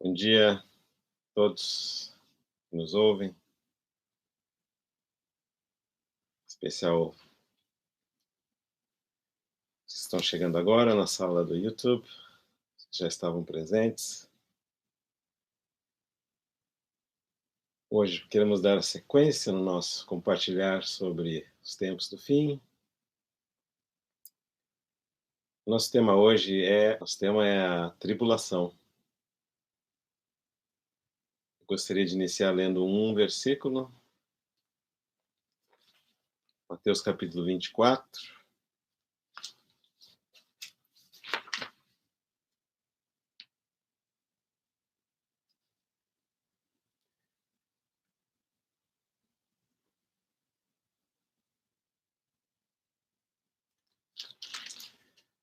Bom dia a todos que nos ouvem, em especial os que estão chegando agora na sala do YouTube, que já estavam presentes. Hoje queremos dar sequência no nosso compartilhar sobre os tempos do fim. Nosso tema é a tribulação. Eu gostaria de iniciar lendo um versículo, Mateus capítulo 24.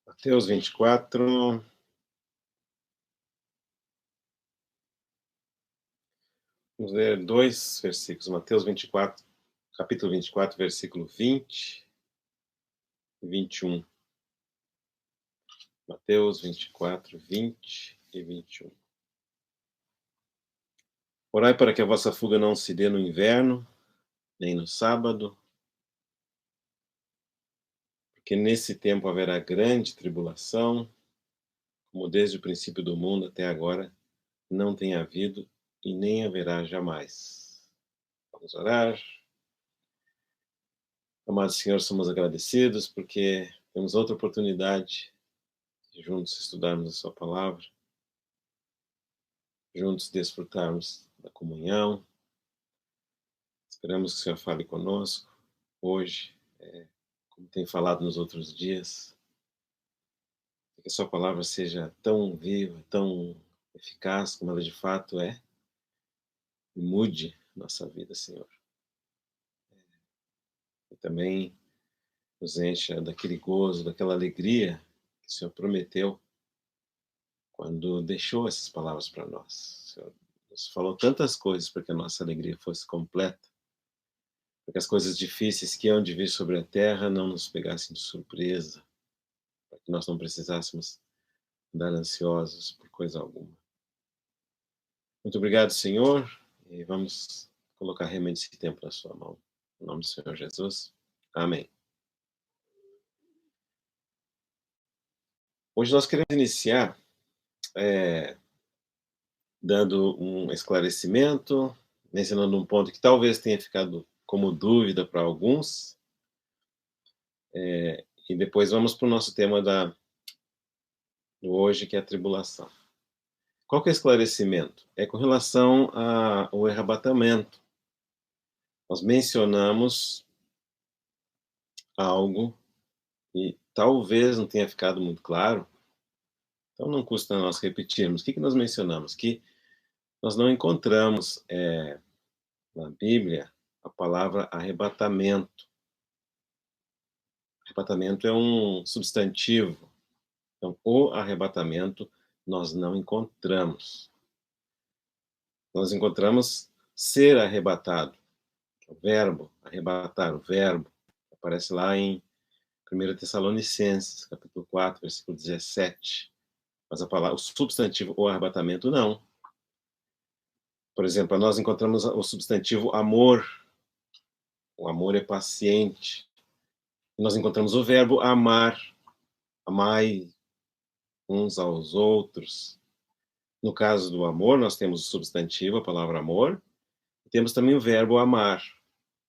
Mateus 24. Vamos ler dois versículos. Mateus 24, capítulo 24, versículo 20 e 21. Mateus 24, 20 e 21. Orai para que a vossa fuga não se dê no inverno, nem no sábado, porque nesse tempo haverá grande tribulação, como desde o princípio do mundo até agora não tem havido e nem haverá jamais. Vamos orar. Amado Senhor, somos agradecidos porque temos outra oportunidade de juntos estudarmos a Sua palavra, juntos desfrutarmos da comunhão. Esperamos que o Senhor fale conosco hoje, como tem falado nos outros dias, que a Sua palavra seja tão viva, tão eficaz como ela de fato é, e mude nossa vida, Senhor. E também nos encha daquele gozo, daquela alegria que o Senhor prometeu quando deixou essas palavras para nós. O Senhor nos falou tantas coisas para que a nossa alegria fosse completa, para que as coisas difíceis que hão de vir sobre a terra não nos pegassem de surpresa, para que nós não precisássemos andar ansiosos por coisa alguma. Muito obrigado, Senhor, e vamos colocar realmente esse tempo na sua mão. Em nome do Senhor Jesus. Amém. Hoje nós queremos iniciar dando um esclarecimento, mencionando um ponto que talvez tenha ficado como dúvida para alguns, e depois vamos para o nosso tema do hoje, que é a tribulação. Qual que é o esclarecimento? É com relação ao arrebatamento. Nós mencionamos algo e talvez não tenha ficado muito claro, então não custa nós repetirmos. O que nós mencionamos? Que nós não encontramos na Bíblia a palavra arrebatamento. Arrebatamento é um substantivo. Então, o arrebatamento nós não encontramos. Nós encontramos ser arrebatado, o verbo, arrebatar, o verbo. Aparece lá em 1 Tessalonicenses, capítulo 4, versículo 17. Mas a palavra, o substantivo, o arrebatamento, não. Por exemplo, nós encontramos o substantivo amor. O amor é paciente. Nós encontramos o verbo amar. Amai uns aos outros. No caso do amor, nós temos o substantivo, a palavra amor, e temos também o verbo amar.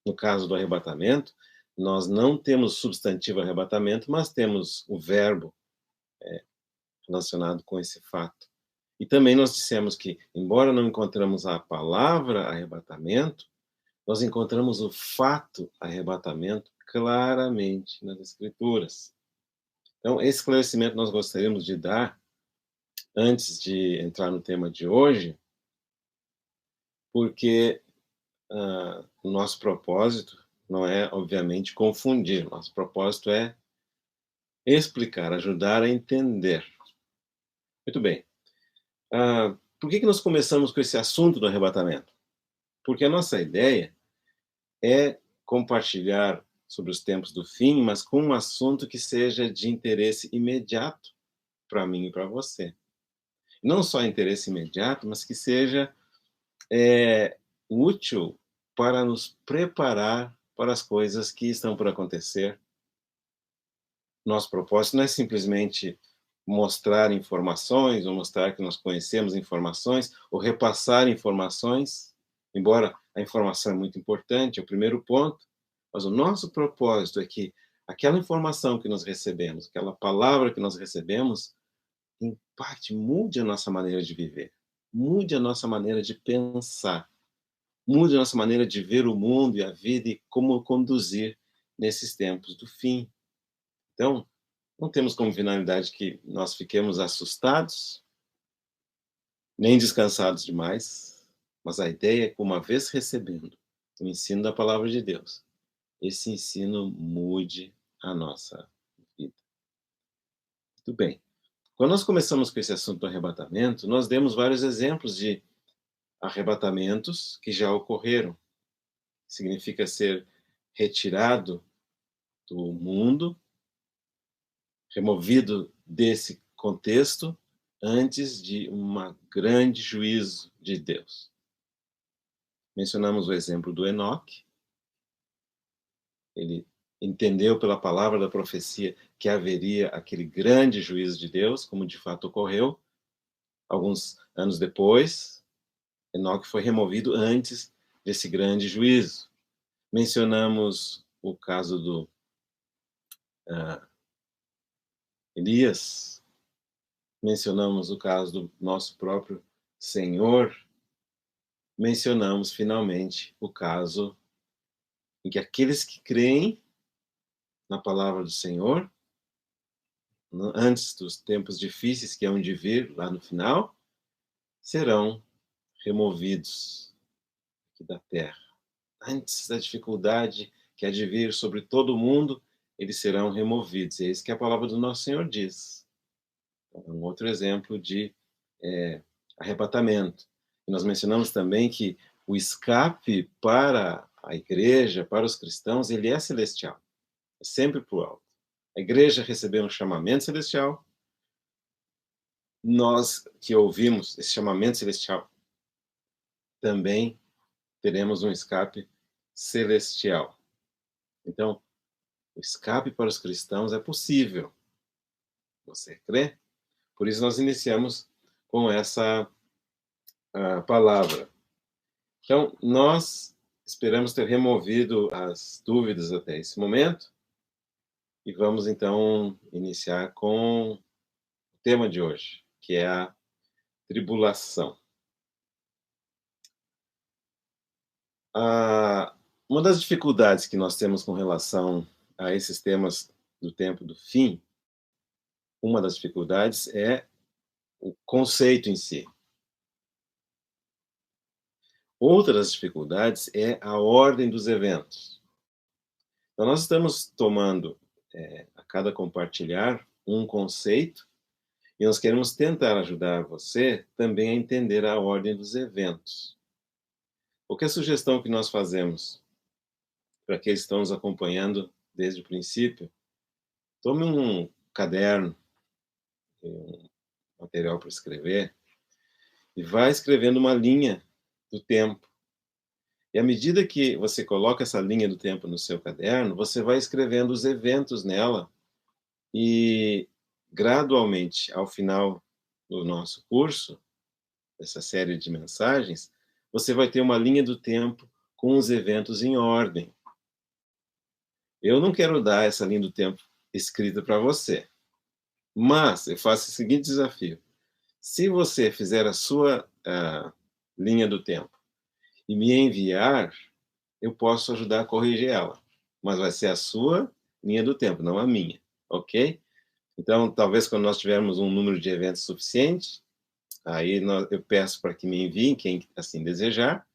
No caso do arrebatamento, nós não temos o substantivo arrebatamento, mas temos o verbo relacionado com esse fato. E também nós dissemos que, embora não encontramos a palavra arrebatamento, nós encontramos o fato arrebatamento claramente nas Escrituras. Então, esse esclarecimento nós gostaríamos de dar antes de entrar no tema de hoje, porque o nosso propósito não é, obviamente, confundir. Nosso propósito é explicar, ajudar a entender. Muito bem. Por que nós começamos com esse assunto do arrebatamento? Porque a nossa ideia é compartilhar sobre os tempos do fim, mas com um assunto que seja de interesse imediato para mim e para você. Não só interesse imediato, mas que seja útil para nos preparar para as coisas que estão por acontecer. Nosso propósito não é simplesmente mostrar informações, ou mostrar que nós conhecemos informações, ou repassar informações, embora a informação é muito importante, é o primeiro ponto, mas o nosso propósito é que aquela informação que nós recebemos, aquela palavra que nós recebemos, impacte, mude a nossa maneira de viver, mude a nossa maneira de pensar, mude a nossa maneira de ver o mundo e a vida e como conduzir nesses tempos do fim. Então, não temos como finalidade que nós fiquemos assustados, nem descansados demais, mas a ideia é que, uma vez recebendo o ensino da palavra de Deus, esse ensino mude a nossa vida. Muito bem. Quando nós começamos com esse assunto do arrebatamento, nós demos vários exemplos de arrebatamentos que já ocorreram. Significa ser retirado do mundo, removido desse contexto, antes de um grande juízo de Deus. Mencionamos o exemplo do Enoque. Ele entendeu pela palavra da profecia que haveria aquele grande juízo de Deus, como de fato ocorreu. Alguns anos depois, Enoque foi removido antes desse grande juízo. Mencionamos o caso do Elias, mencionamos o caso do nosso próprio Senhor, mencionamos finalmente o caso em que aqueles que creem na palavra do Senhor, antes dos tempos difíceis que hão de vir lá no final, serão removidos aqui da terra. Antes da dificuldade que há de vir sobre todo o mundo, eles serão removidos. É isso que a palavra do nosso Senhor diz. Um outro exemplo de arrebatamento. E nós mencionamos também que o escape para a igreja, para os cristãos, ele é celestial. É sempre para o alto. A igreja recebeu um chamamento celestial. Nós que ouvimos esse chamamento celestial também teremos um escape celestial. Então, o escape para os cristãos é possível. Você crê? Por isso nós iniciamos com essa palavra. Então, nós esperamos ter removido as dúvidas até esse momento e vamos então iniciar com o tema de hoje, que é a tribulação. Uma das dificuldades que nós temos com relação a esses temas do tempo do fim, uma das dificuldades é o conceito em si. Outra das dificuldades é a ordem dos eventos. Então, nós estamos tomando, a cada compartilhar, um conceito e nós queremos tentar ajudar você também a entender a ordem dos eventos. Qualquer sugestão que nós fazemos para aqueles que estão nos acompanhando desde o princípio, tome um caderno, um material para escrever, e vá escrevendo uma linha do tempo. E à medida que você coloca essa linha do tempo no seu caderno, você vai escrevendo os eventos nela e, gradualmente, ao final do nosso curso, essa série de mensagens, você vai ter uma linha do tempo com os eventos em ordem. Eu não quero dar essa linha do tempo escrita para você, mas eu faço o seguinte desafio. Se você fizer a sua linha do tempo e me enviar, eu posso ajudar a corrigir ela. Mas vai ser a sua linha do tempo, não a minha, ok? Então, talvez quando nós tivermos um número de eventos suficiente, aí eu peço para que me enviem, quem assim desejar,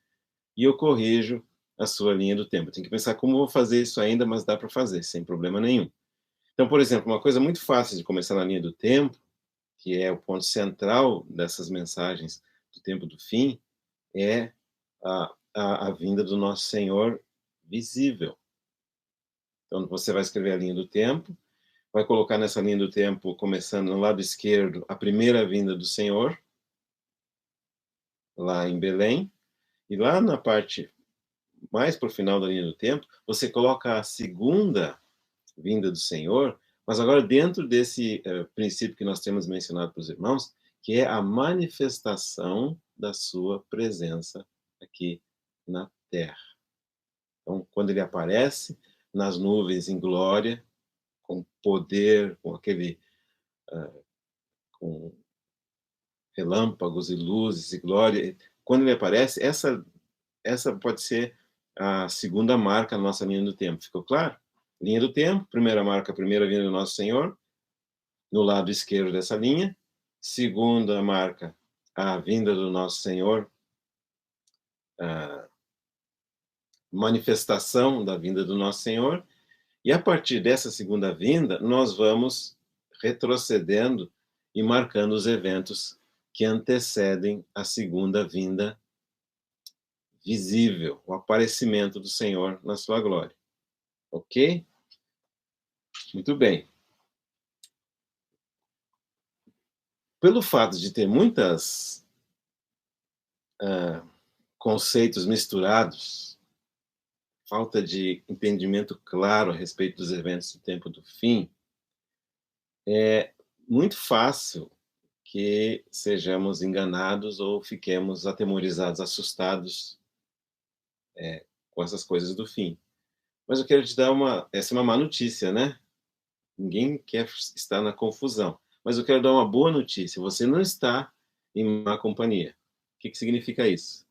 e eu corrijo a sua linha do tempo. Tem que pensar como eu vou fazer isso ainda, mas dá para fazer, sem problema nenhum. Então, por exemplo, uma coisa muito fácil de começar na linha do tempo, que é o ponto central dessas mensagens do tempo do fim, é a vinda do nosso Senhor visível. Então, você vai escrever a linha do tempo, vai colocar nessa linha do tempo, começando no lado esquerdo, a primeira vinda do Senhor, lá em Belém, e lá na parte mais para o final da linha do tempo, você coloca a segunda vinda do Senhor, mas agora dentro desse princípio que nós temos mencionado para os irmãos, que é a manifestação da sua presença aqui na terra. Então, quando ele aparece nas nuvens em glória, com poder, com aquele com relâmpagos e luzes e glória, quando ele aparece, essa pode ser a segunda marca na nossa linha do tempo. Ficou claro? Linha do tempo, primeira marca, a primeira vinda do nosso Senhor, no lado esquerdo dessa linha. Segunda marca, a vinda do nosso Senhor, a manifestação da vinda do nosso Senhor. E a partir dessa segunda vinda, nós vamos retrocedendo e marcando os eventos que antecedem a segunda vinda visível, o aparecimento do Senhor na sua glória. Ok? Muito bem. Pelo fato de ter muitos conceitos misturados, falta de entendimento claro a respeito dos eventos do tempo do fim, é muito fácil que sejamos enganados ou fiquemos atemorizados, assustados com essas coisas do fim. Mas eu quero te dar essa é uma má notícia, né? Ninguém quer estar na confusão. Mas eu quero dar uma boa notícia. Você não está em má companhia. O que significa isso?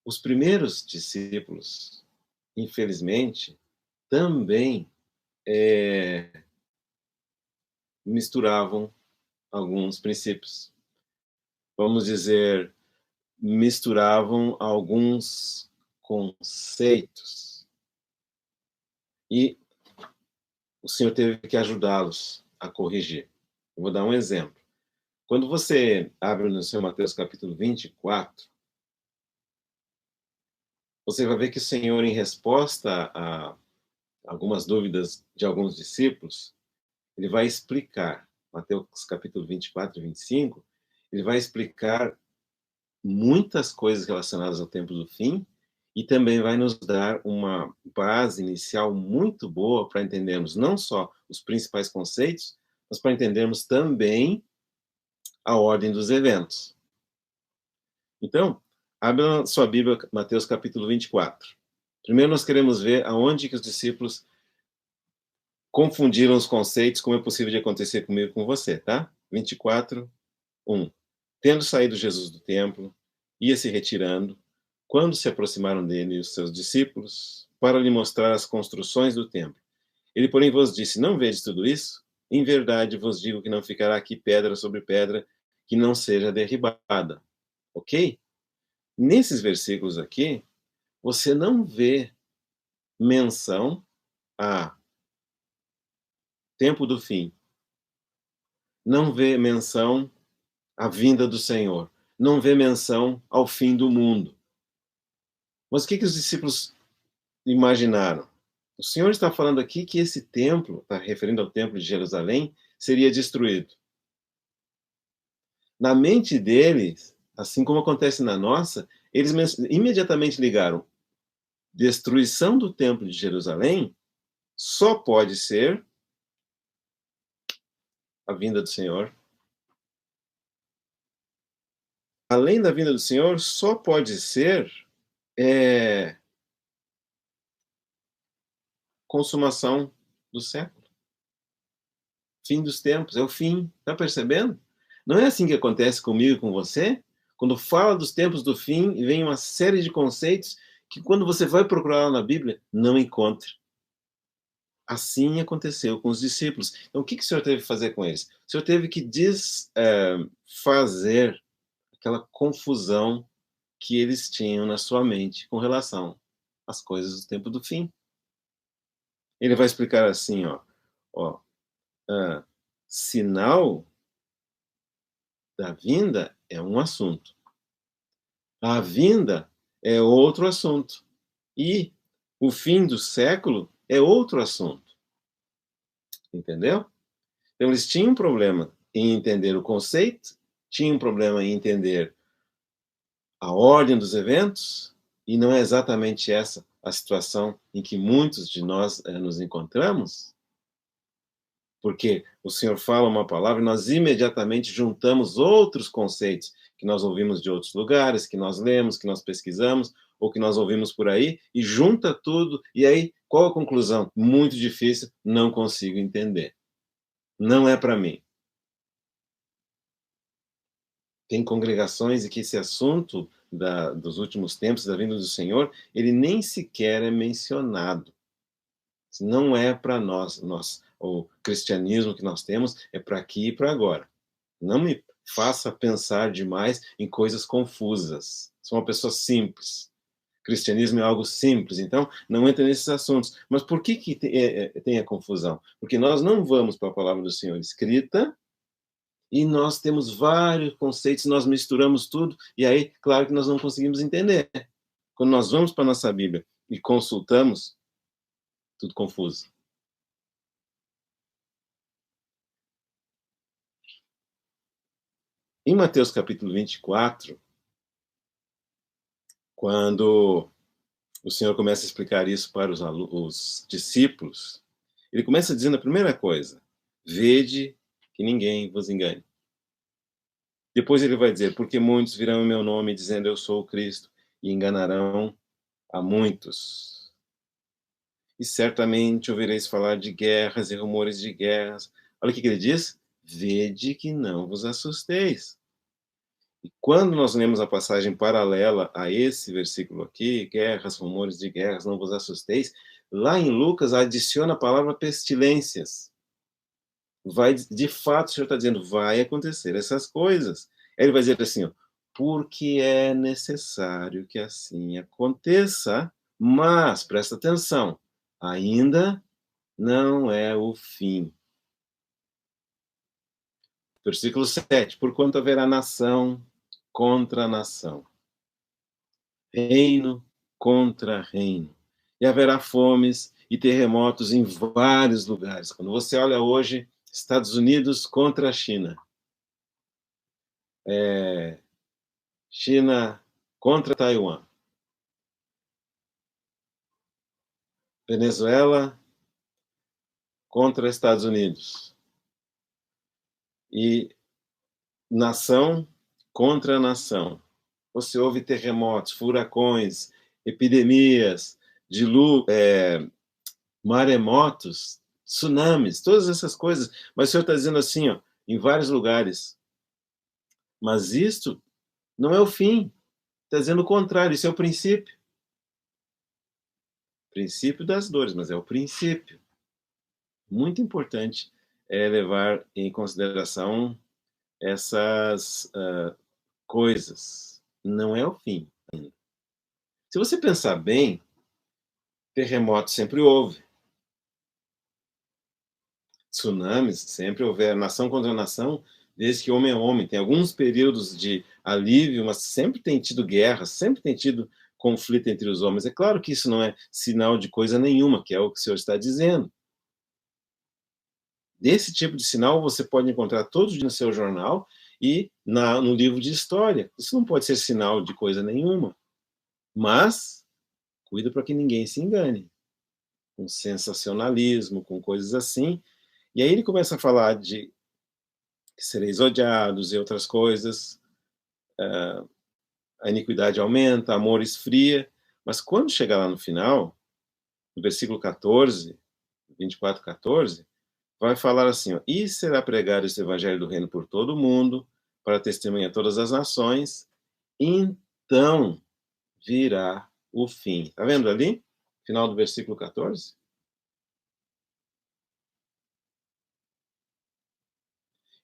Os primeiros discípulos, infelizmente, também misturavam alguns princípios. Vamos dizer, misturavam alguns conceitos. E o Senhor teve que ajudá-los a corrigir. Eu vou dar um exemplo. Quando você abre no seu Mateus capítulo 24, você vai ver que o Senhor, em resposta a algumas dúvidas de alguns discípulos, ele vai explicar, Mateus capítulo 24 e 25, ele vai explicar muitas coisas relacionadas ao tempo do fim e também vai nos dar uma base inicial muito boa para entendermos não só os principais conceitos, mas para entendermos também a ordem dos eventos. Então, abra sua Bíblia, Mateus capítulo 24. Primeiro nós queremos ver aonde que os discípulos confundiram os conceitos, como é possível de acontecer comigo e com você, tá? 24, 1. Tendo saído Jesus do templo, ia se retirando, quando se aproximaram dele os seus discípulos, para lhe mostrar as construções do templo. Ele, porém, vos disse: Não vedes tudo isso? Em verdade vos digo que não ficará aqui pedra sobre pedra que não seja derribada. Ok? Nesses versículos aqui, você não vê menção a tempo do fim, não vê menção à vinda do Senhor, não vê menção ao fim do mundo. Mas o que os discípulos imaginaram? O Senhor está falando aqui que esse templo, está referindo ao templo de Jerusalém, seria destruído. Na mente deles, assim como acontece na nossa, eles imediatamente ligaram: destruição do templo de Jerusalém só pode ser a vinda do Senhor. Além da vinda do Senhor, só pode ser consumação do século. Fim dos tempos, é o fim. Está percebendo? Não é assim que acontece comigo e com você? Quando fala dos tempos do fim, vem uma série de conceitos que quando você vai procurar lá na Bíblia, não encontra. Assim aconteceu com os discípulos. Então, o que o Senhor teve que fazer com eles? O Senhor teve que desfazer aquela confusão que eles tinham na sua mente com relação às coisas do tempo do fim. Ele vai explicar assim, ó sinal da vinda é um assunto. A vinda é outro assunto. E o fim do século é outro assunto. Entendeu? Então, eles tinham um problema em entender o conceito, tinham um problema em entender a ordem dos eventos, e não é exatamente essa a situação em que muitos de nós nos encontramos? Porque o Senhor fala uma palavra e nós imediatamente juntamos outros conceitos que nós ouvimos de outros lugares, que nós lemos, que nós pesquisamos, ou que nós ouvimos por aí, e junta tudo, e aí qual a conclusão? Muito difícil, não consigo entender. Não é para mim. Tem congregações em que esse assunto dos últimos tempos, da vinda do Senhor, ele nem sequer é mencionado. Não é para nós. O cristianismo que nós temos é para aqui e para agora. Não me faça pensar demais em coisas confusas. Sou uma pessoa simples. Cristianismo é algo simples, então não entra nesses assuntos. Mas por que tem a confusão? Porque nós não vamos para a palavra do Senhor escrita e nós temos vários conceitos, nós misturamos tudo, e aí, claro que nós não conseguimos entender. Quando nós vamos para a nossa Bíblia e consultamos, tudo confuso. Em Mateus capítulo 24, quando o Senhor começa a explicar isso para os discípulos, ele começa dizendo a primeira coisa: vede que ninguém vos engane. Depois ele vai dizer: porque muitos virão em meu nome dizendo eu sou o Cristo, e enganarão a muitos. E certamente ouvireis falar de guerras e rumores de guerras. Olha o que ele diz: vede que não vos assusteis. E quando nós lemos a passagem paralela a esse versículo aqui, guerras, rumores de guerras, não vos assusteis, lá em Lucas adiciona a palavra pestilências. Vai, de fato, o Senhor está dizendo, vai acontecer essas coisas. Aí ele vai dizer assim, ó, porque é necessário que assim aconteça, mas, presta atenção, ainda não é o fim. Versículo 7, porquanto haverá nação contra nação, reino contra reino, e haverá fomes e terremotos em vários lugares. Quando você olha hoje, Estados Unidos contra a China, China contra Taiwan, Venezuela contra Estados Unidos, e nação contra nação. Você ouve terremotos, furacões, epidemias, maremotos, tsunamis, todas essas coisas. Mas o Senhor está dizendo assim, ó, em vários lugares. Mas isto não é o fim. Está dizendo o contrário, isso é o princípio. Princípio das dores, mas é o princípio. Muito importante é levar em consideração essas coisas. Não é o fim ainda. Se você pensar bem, terremoto sempre houve. Tsunamis sempre houver, nação contra nação, desde que homem é homem. Tem alguns períodos de alívio, mas sempre tem tido guerra, sempre tem tido conflito entre os homens. É claro que isso não é sinal de coisa nenhuma, que é o que o Senhor está dizendo. Desse tipo de sinal você pode encontrar todos no seu jornal e no livro de história. Isso não pode ser sinal de coisa nenhuma. Mas, cuida para que ninguém se engane. Com sensacionalismo, com coisas assim. E aí ele começa a falar de que sereis odiados e outras coisas. A iniquidade aumenta, amor esfria. Mas quando chegar lá no final, no versículo 14, 24, 14, vai falar assim, ó, e será pregado esse evangelho do reino por todo o mundo, para testemunhar todas as nações, então virá o fim. Está vendo ali? Final do versículo 14.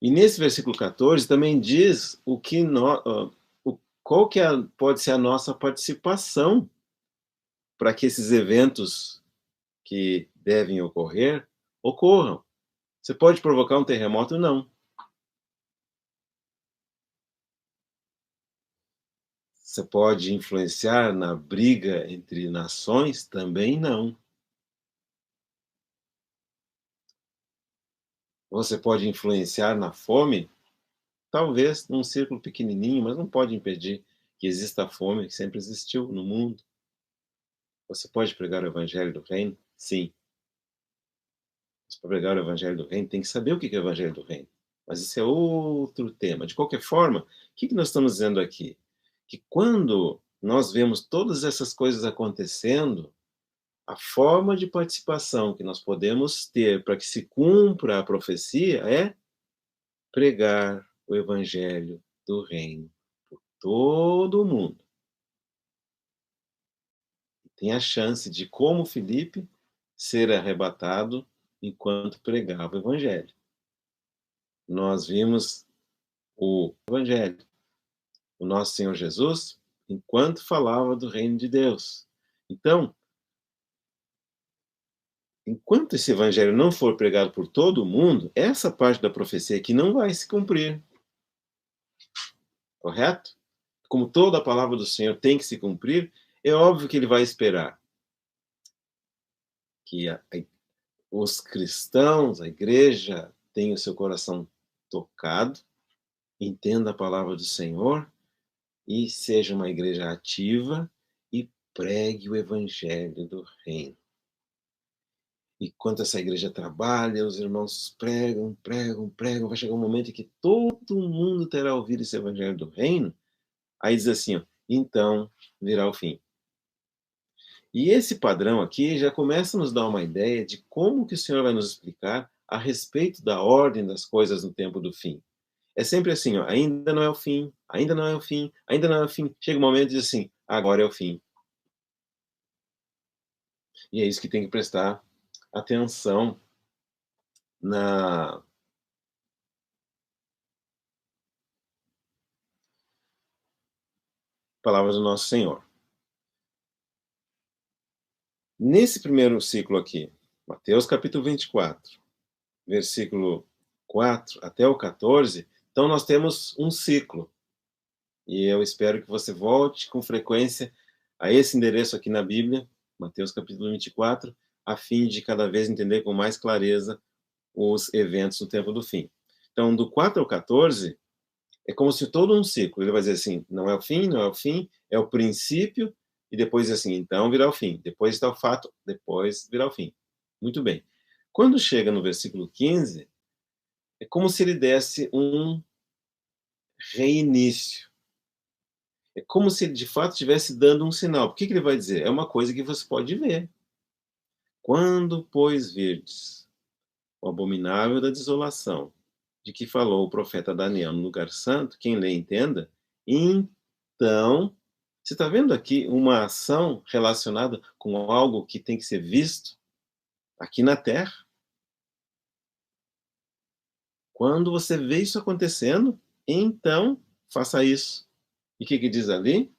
E nesse versículo 14 também diz o que qual que pode ser a nossa participação para que esses eventos que devem ocorrer ocorram. Você pode provocar um terremoto? Não. Você pode influenciar na briga entre nações? Também não. Você pode influenciar na fome? Talvez num círculo pequenininho, mas não pode impedir que exista a fome, que sempre existiu no mundo. Você pode pregar o evangelho do reino? Sim. Mas para pregar o evangelho do reino, tem que saber o que é o evangelho do reino. Mas isso é outro tema. De qualquer forma, o que nós estamos dizendo aqui? Que quando nós vemos todas essas coisas acontecendo, a forma de participação que nós podemos ter para que se cumpra a profecia é pregar o evangelho do reino por todo o mundo. Tem a chance de, como Filipe, ser arrebatado enquanto pregava o evangelho. Nós vimos o evangelho, o nosso Senhor Jesus, enquanto falava do reino de Deus. Então, enquanto esse evangelho não for pregado por todo o mundo, essa parte da profecia aqui não vai se cumprir. Correto? Como toda a palavra do Senhor tem que se cumprir, é óbvio que ele vai esperar que os cristãos, a igreja, tenha o seu coração tocado, entenda a palavra do Senhor e seja uma igreja ativa e pregue o evangelho do reino. E quando essa igreja trabalha, os irmãos pregam, vai chegar um momento em que todo mundo terá ouvido esse evangelho do reino, aí diz assim, ó, então virá o fim. E esse padrão aqui já começa a nos dar uma ideia de como que o Senhor vai nos explicar a respeito da ordem das coisas no tempo do fim. É sempre assim, ó, ainda não é o fim, ainda não é o fim, ainda não é o fim. Chega um momento e diz assim, agora é o fim. E é isso que tem que prestar atenção na palavra do nosso Senhor. Nesse primeiro ciclo aqui, Mateus capítulo 24, versículo 4 até o 14, então nós temos um ciclo. E eu espero que você volte com frequência a esse endereço aqui na Bíblia, Mateus capítulo 24, a fim de cada vez entender com mais clareza os eventos do tempo do fim. Então, do 4 ao 14, é como se todo um ciclo. Ele vai dizer assim, não é o fim, não é o fim, é o princípio, e depois assim, então virá o fim. Depois está o fato, depois virá o fim. Muito bem. Quando chega no versículo 15, é como se ele desse um reinício. É como se ele, de fato, estivesse dando um sinal. O que ele vai dizer? É uma coisa que você pode ver. Quando, pois, virdes o abominável da desolação, de que falou o profeta Daniel no lugar santo, quem lê entenda, então, você está vendo aqui uma ação relacionada com algo que tem que ser visto aqui na Terra? Quando você vê isso acontecendo, então faça isso. E o que diz ali?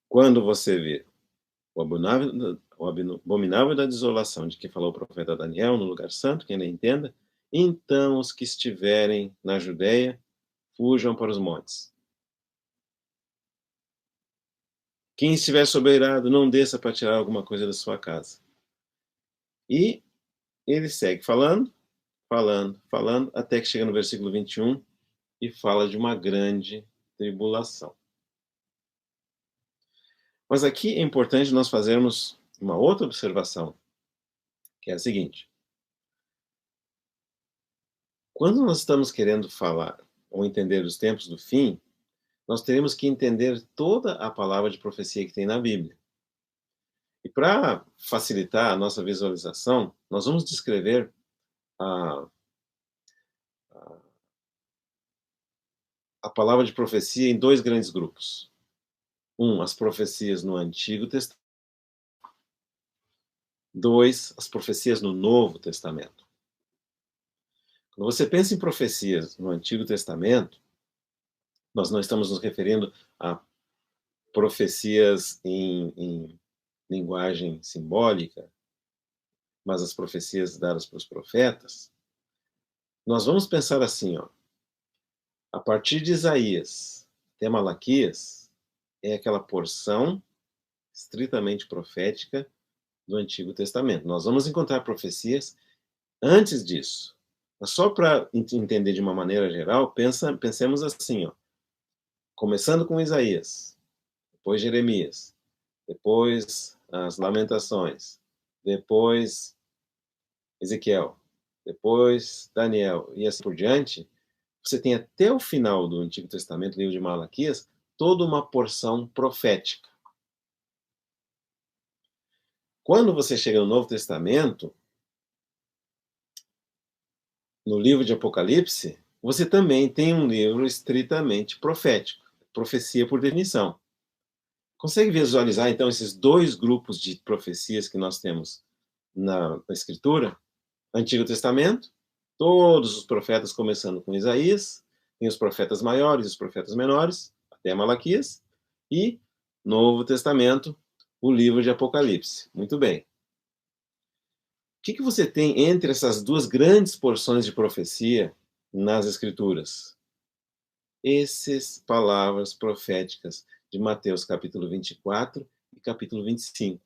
Quando você vê o abominável da desolação de que falou o profeta Daniel no lugar santo, quem não entenda, então os que estiverem na Judéia fujam para os montes. Quem estiver sobeirado, não desça para tirar alguma coisa da sua casa. E ele segue falando, até que chega no versículo 21 e fala de uma grande tribulação. Mas aqui é importante nós fazermos uma outra observação, que é a seguinte. Quando nós estamos querendo falar ou entender os tempos do fim, nós teremos que entender toda a palavra de profecia que tem na Bíblia. E para facilitar a nossa visualização, nós vamos descrever a, a palavra de profecia em dois grandes grupos. As profecias no Antigo Testamento. Dois, as profecias no Novo Testamento. Quando você pensa em profecias no Antigo Testamento, nós não estamos nos referindo a profecias em linguagem simbólica, mas as profecias dadas para os profetas. Nós vamos pensar assim, ó, a partir de Isaías até Malaquias, é aquela porção estritamente profética do Antigo Testamento. Nós vamos encontrar profecias Antes disso, mas só para entender de uma maneira geral, pensemos assim, ó, começando com Isaías, depois Jeremias, depois as Lamentações, depois Ezequiel, depois Daniel e assim por diante, você tem até o final do Antigo Testamento, livro de Malaquias, toda uma porção profética. Quando você chega no Novo Testamento, no livro de Apocalipse, você também tem um livro estritamente profético, profecia por definição. Consegue visualizar, então, esses dois grupos de profecias que nós temos na Escritura? Antigo Testamento, todos os profetas, começando com Isaías, tem os profetas maiores e os profetas menores, até Malaquias, e Novo Testamento, o livro de Apocalipse. Muito bem. O que você tem entre essas duas grandes porções de profecia nas Escrituras? Essas palavras proféticas de Mateus capítulo 24 e capítulo 25.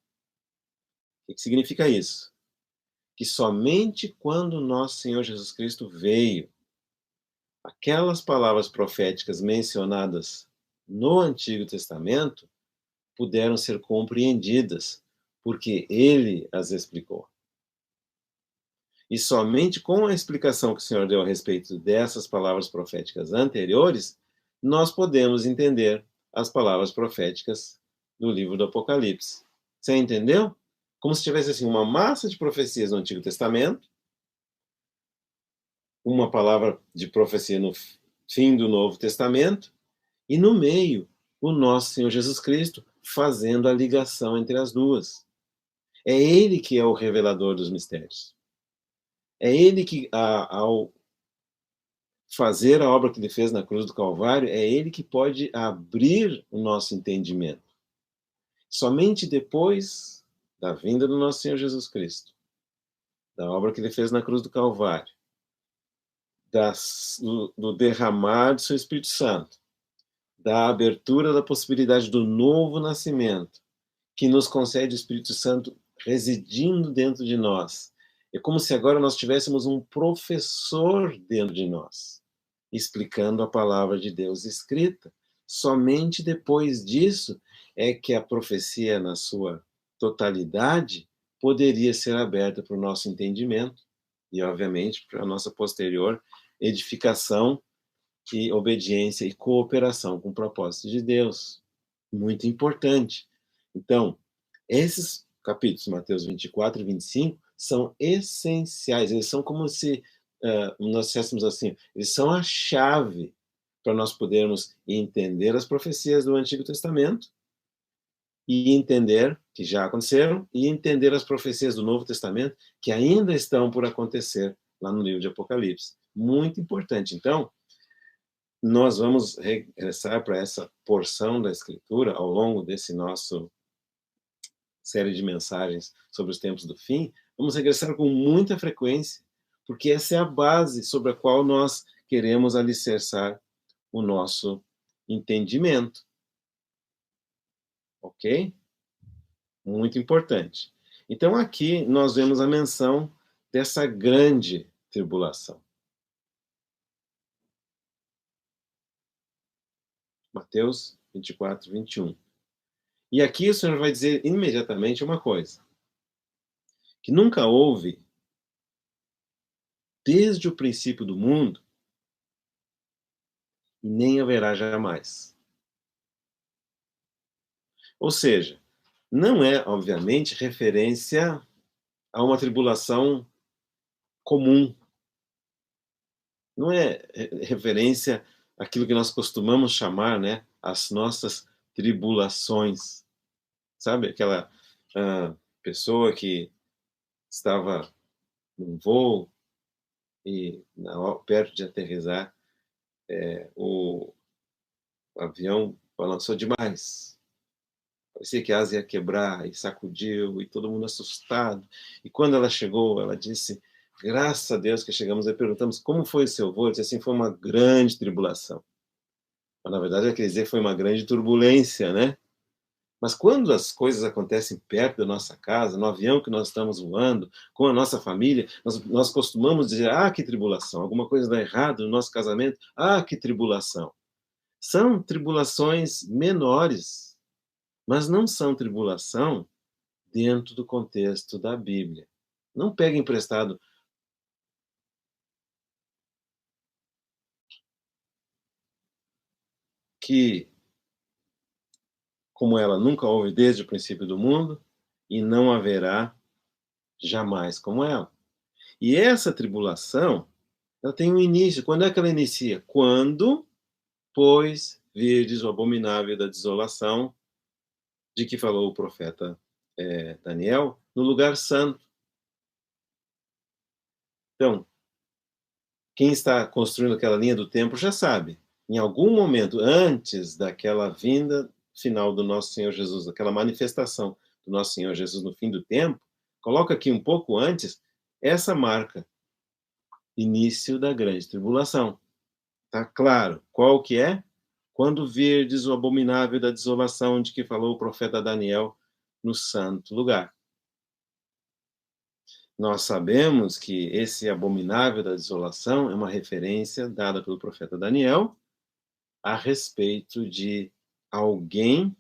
O que significa isso? Que somente quando nosso Senhor Jesus Cristo veio, aquelas palavras proféticas mencionadas no Antigo Testamento puderam ser compreendidas, porque ele as explicou. E somente com a explicação que o Senhor deu a respeito dessas palavras proféticas anteriores, nós podemos entender as palavras proféticas do livro do Apocalipse. Você entendeu? Como se tivesse assim uma massa de profecias no Antigo Testamento, uma palavra de profecia no fim do Novo Testamento, e no meio, o nosso Senhor Jesus Cristo fazendo a ligação entre as duas. É Ele que é o revelador dos mistérios. É Ele que, ao fazer a obra que Ele fez na cruz do Calvário, é Ele que pode abrir o nosso entendimento. Somente depois da vinda do nosso Senhor Jesus Cristo, da obra que Ele fez na cruz do Calvário, do derramar do seu Espírito Santo, da abertura da possibilidade do novo nascimento, que nos concede o Espírito Santo residindo dentro de nós. É como se agora nós tivéssemos um professor dentro de nós, explicando a palavra de Deus escrita. Somente depois disso é que a profecia, na sua totalidade, poderia ser aberta para o nosso entendimento e, obviamente, para a nossa posterior edificação e obediência e cooperação com o propósito de Deus. Muito importante. Então, esses capítulos, Mateus 24 e 25, são essenciais. Eles são como se nós dissessemos assim, eles são a chave para nós podermos entender as profecias do Antigo Testamento e entender, que já aconteceram, e entender as profecias do Novo Testamento, que ainda estão por acontecer lá no livro de Apocalipse. Muito importante. Então, nós vamos regressar para essa porção da Escritura ao longo desse nosso série de mensagens sobre os tempos do fim. Vamos regressar com muita frequência, porque essa é a base sobre a qual nós queremos alicerçar o nosso entendimento. Ok? Muito importante. Então, aqui nós vemos a menção dessa grande tribulação. Mateus 24, 21. E aqui o Senhor vai dizer imediatamente uma coisa, que nunca houve, desde o princípio do mundo, e nem haverá jamais. Ou seja, não é, obviamente, referência a uma tribulação comum. Não é referência àquilo que nós costumamos chamar, né, as nossas tribulações. Sabe, aquela pessoa que estava num voo e perto de aterrissar, o avião balançou demais. Parecia que a asa ia quebrar e sacudiu e todo mundo assustado. E quando ela chegou, ela disse, graças a Deus que chegamos. E perguntamos, como foi o seu voo? Ele disse assim, foi uma grande tribulação. Mas, na verdade, ela quer dizer que foi uma grande turbulência, né? Mas quando as coisas acontecem perto da nossa casa, no avião que nós estamos voando, com a nossa família, nós costumamos dizer, ah, que tribulação, alguma coisa dá errado no nosso casamento, ah, que tribulação. São tribulações menores, mas não são tribulação dentro do contexto da Bíblia. Não pegue emprestado que, como ela nunca houve desde o princípio do mundo, e não haverá jamais como ela. E essa tribulação, ela tem um início. Quando é que ela inicia? Quando, pois, virdes o abominável da desolação, de que falou o profeta Daniel, no lugar santo. Então, quem está construindo aquela linha do tempo já sabe. Em algum momento, antes daquela vinda final do nosso Senhor Jesus, daquela manifestação do nosso Senhor Jesus no fim do tempo, coloca aqui um pouco antes essa marca, início da grande tribulação. Tá claro qual que é? Quando virdes o abominável da desolação de que falou o profeta Daniel no santo lugar. Nós sabemos que esse abominável da desolação é uma referência dada pelo profeta Daniel a respeito de alguém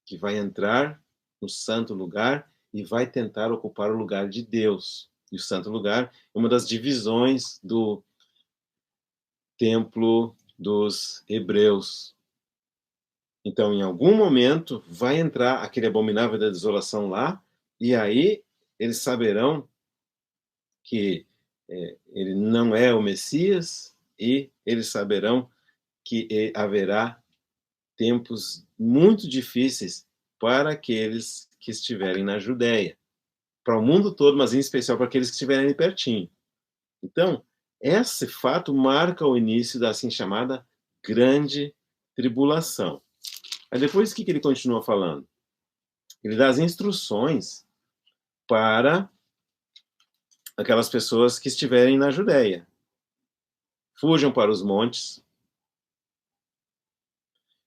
que vai entrar no santo lugar e vai tentar ocupar o lugar de Deus. E o santo lugar é uma das divisões do templo dos hebreus. Então, em algum momento, vai entrar aquele abominável da desolação lá, e aí eles saberão que ele não é o Messias, e eles saberão que haverá tempos muito difíceis para aqueles que estiverem na Judéia, para o mundo todo, mas em especial para aqueles que estiverem ali pertinho. Então, esse fato marca o início da assim chamada grande tribulação. Aí depois, o que ele continua falando? Ele dá as instruções para aquelas pessoas que estiverem na Judéia. Fujam para os montes.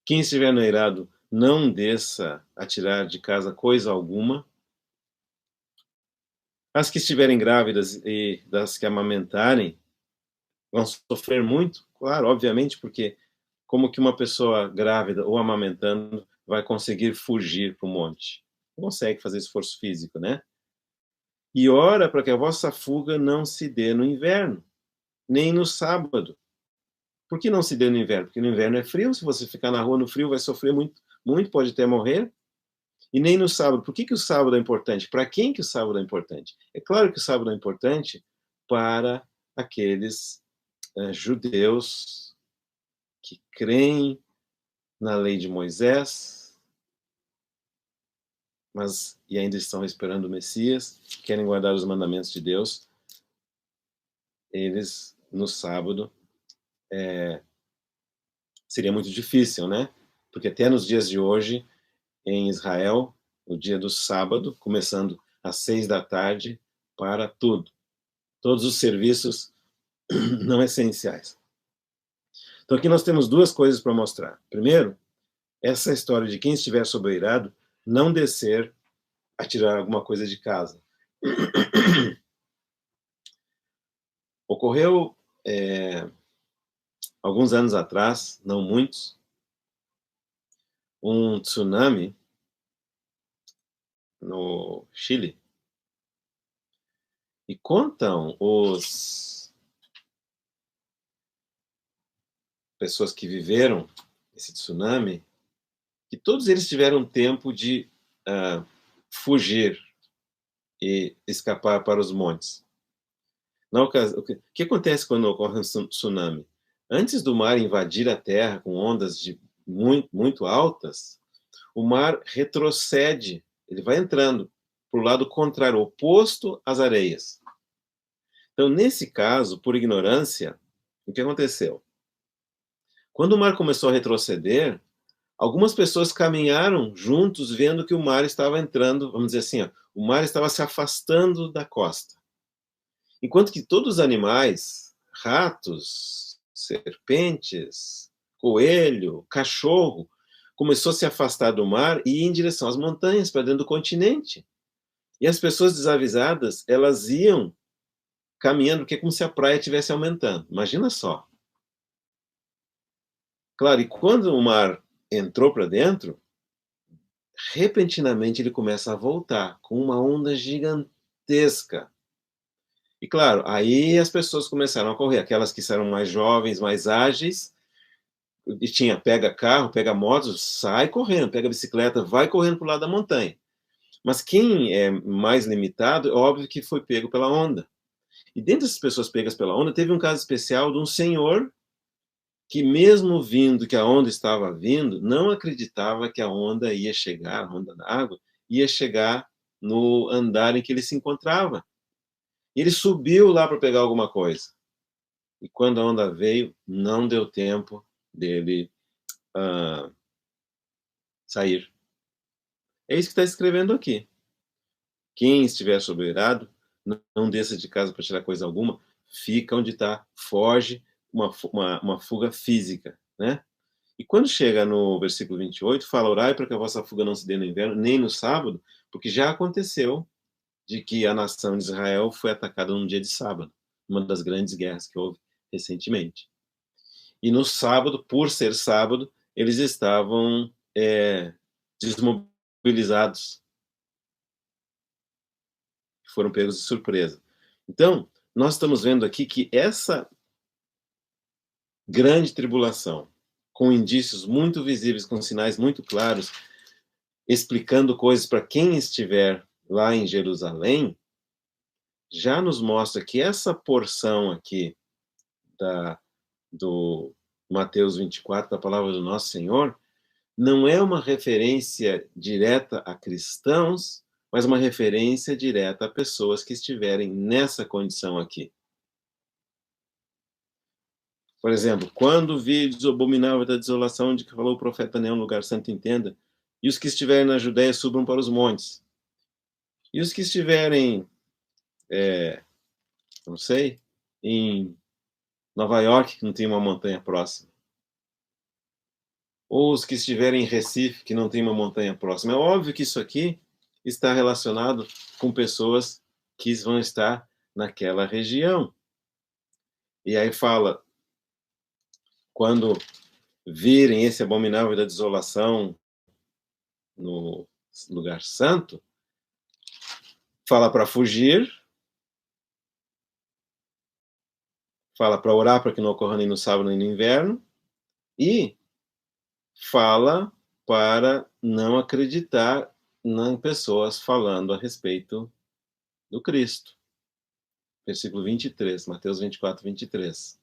Quem estiver no eirado, não desça a tirar de casa coisa alguma. As que estiverem grávidas e das que amamentarem vão sofrer muito, claro, obviamente, porque como que uma pessoa grávida ou amamentando vai conseguir fugir para o monte? Não consegue fazer esforço físico, né? E ora para que a vossa fuga não se dê no inverno, nem no sábado. Por que não se dê no inverno? Porque no inverno é frio, se você ficar na rua no frio vai sofrer muito, muito, pode até morrer. E nem no sábado. Por que o sábado é importante? Para quem que o sábado é importante? É claro que o sábado é importante para aqueles judeus que creem na lei de Moisés, mas e ainda estão esperando o Messias, querem guardar os mandamentos de Deus. Eles, no sábado, seria muito difícil, né? Porque até nos dias de hoje, em Israel, o dia do sábado, começando às 6 da tarde, para tudo. Todos os serviços não essenciais. Então aqui nós temos duas coisas para mostrar. Primeiro, essa história de quem estiver sob o eirado não descer a tirar alguma coisa de casa. Ocorreu alguns anos atrás, não muitos, um tsunami no Chile. E contam os pessoas que viveram esse tsunami que todos eles tiveram tempo de fugir e escapar para os montes. Na ocasião, o que acontece quando ocorre um tsunami? Antes do mar invadir a terra com ondas de muito, muito altas, o mar retrocede, ele vai entrando para o lado contrário, oposto às areias. Então, nesse caso, por ignorância, o que aconteceu? Quando o mar começou a retroceder, algumas pessoas caminharam juntos, vendo que o mar estava entrando, vamos dizer assim, ó, o mar estava se afastando da costa. Enquanto que todos os animais, ratos, serpentes, coelho, cachorro, começou a se afastar do mar e ir em direção às montanhas, para dentro do continente. E as pessoas desavisadas, elas iam caminhando, porque é como se a praia estivesse aumentando. Imagina só. Claro, e quando o mar entrou para dentro, repentinamente ele começa a voltar, com uma onda gigantesca. E claro, aí as pessoas começaram a correr, aquelas que eram mais jovens, mais ágeis, e tinha pega carro, pega moto, sai correndo, pega bicicleta, vai correndo para o lado da montanha. Mas quem é mais limitado, é óbvio que foi pego pela onda. E dentre essas pessoas pegas pela onda, teve um caso especial de um senhor que, mesmo vindo que a onda estava vindo, não acreditava que a onda ia chegar, a onda da água, ia chegar no andar em que ele se encontrava. E ele subiu lá para pegar alguma coisa. E quando a onda veio, não deu tempo dele sair. É isso que está escrevendo aqui. Quem estiver soberano, não desça de casa para tirar coisa alguma, fica onde está, foge, uma fuga física, né? E quando chega no versículo 28, fala, orai para que a vossa fuga não se dê no inverno, nem no sábado, porque já aconteceu de que a nação de Israel foi atacada num dia de sábado, uma das grandes guerras que houve recentemente. E no sábado, por ser sábado, eles estavam desmobilizados, foram pegos de surpresa. Então, nós estamos vendo aqui que essa grande tribulação, com indícios muito visíveis, com sinais muito claros, explicando coisas para quem estiver lá em Jerusalém, já nos mostra que essa porção aqui do Mateus 24, da palavra do nosso Senhor, não é uma referência direta a cristãos, mas uma referência direta a pessoas que estiverem nessa condição aqui. Por exemplo, quando vídeos abomináveis da desolação de que falou o profeta Neão, lugar santo, entenda, e os que estiverem na Judéia subam para os montes. E os que estiverem, não sei, em Nova York, que não tem uma montanha próxima. Ou os que estiverem em Recife, que não tem uma montanha próxima. É óbvio que isso aqui está relacionado com pessoas que vão estar naquela região. E aí fala, quando virem esse abominável da desolação no lugar santo, fala para fugir, fala para orar para que não ocorra nem no sábado nem no inverno, e fala para não acreditar em pessoas falando a respeito do Cristo. Versículo 23, Mateus 24, 23.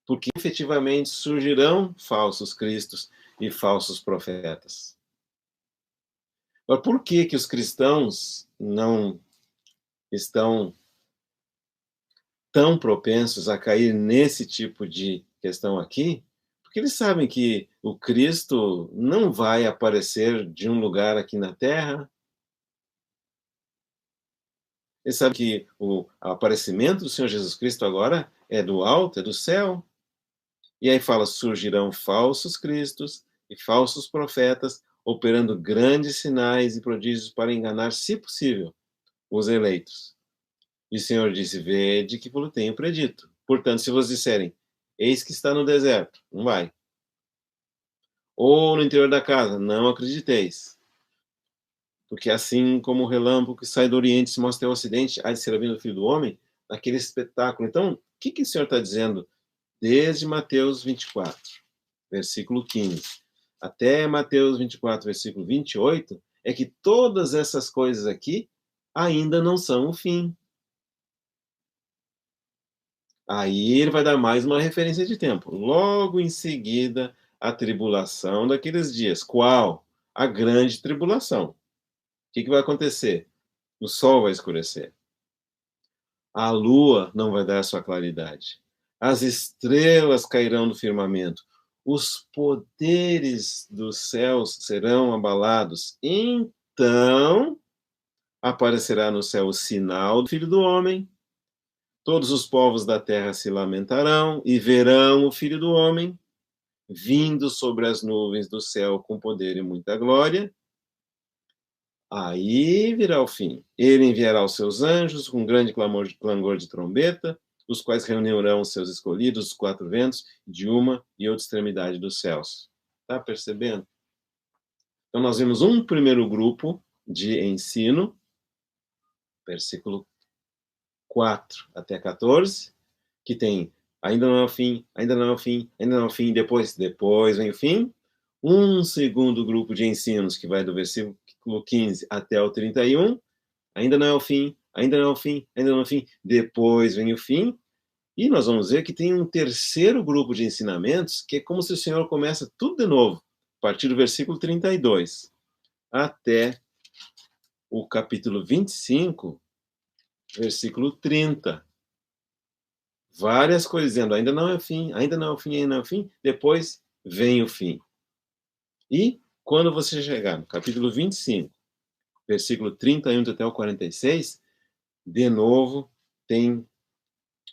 Porque efetivamente surgirão falsos cristos e falsos profetas. Mas por que que os cristãos não estão tão propensos a cair nesse tipo de questão aqui? Porque eles sabem que o Cristo não vai aparecer de um lugar aqui na Terra. Eles sabem que o aparecimento do Senhor Jesus Cristo agora é do alto, é do céu. E aí fala, surgirão falsos cristos e falsos profetas, operando grandes sinais e prodígios para enganar, se possível, os eleitos. E o Senhor disse, vede que vos tenho predito. Portanto, se vos disserem, eis que está no deserto, não vai. Ou no interior da casa, não acrediteis. Porque assim como o relâmpago que sai do Oriente se mostra até o Ocidente, há de ser a vinda do Filho do Homem, naquele espetáculo. Então, o que o Senhor está dizendo desde Mateus 24, versículo 15, até Mateus 24, versículo 28, é que todas essas coisas aqui ainda não são o fim. Aí ele vai dar mais uma referência de tempo. Logo em seguida, a tribulação daqueles dias. Qual? A grande tribulação. O que vai acontecer? O sol vai escurecer. A lua não vai dar sua claridade. As estrelas cairão do firmamento. Os poderes dos céus serão abalados. Então aparecerá no céu o sinal do Filho do Homem. Todos os povos da terra se lamentarão e verão o Filho do Homem vindo sobre as nuvens do céu com poder e muita glória. Aí virá o fim. Ele enviará os seus anjos com grande clangor de trombeta, os quais reunirão os seus escolhidos, os quatro ventos, de uma e outra extremidade dos céus. Está percebendo? Então, nós vimos um primeiro grupo de ensino, versículo 4 até 14, que tem ainda não é o fim, ainda não é o fim, ainda não é o fim, depois vem o fim. Um segundo grupo de ensinos, que vai do versículo 15 até o 31, ainda não é o fim, ainda não é o fim, ainda não é o fim, depois vem o fim. E nós vamos ver que tem um terceiro grupo de ensinamentos, que é como se o Senhor começa tudo de novo, a partir do versículo 32 até o capítulo 25, versículo 30. Várias coisas dizendo, ainda não é o fim, ainda não é o fim, ainda não é o fim, depois vem o fim. E quando você chegar no capítulo 25, versículo 31 até o 46, de novo tem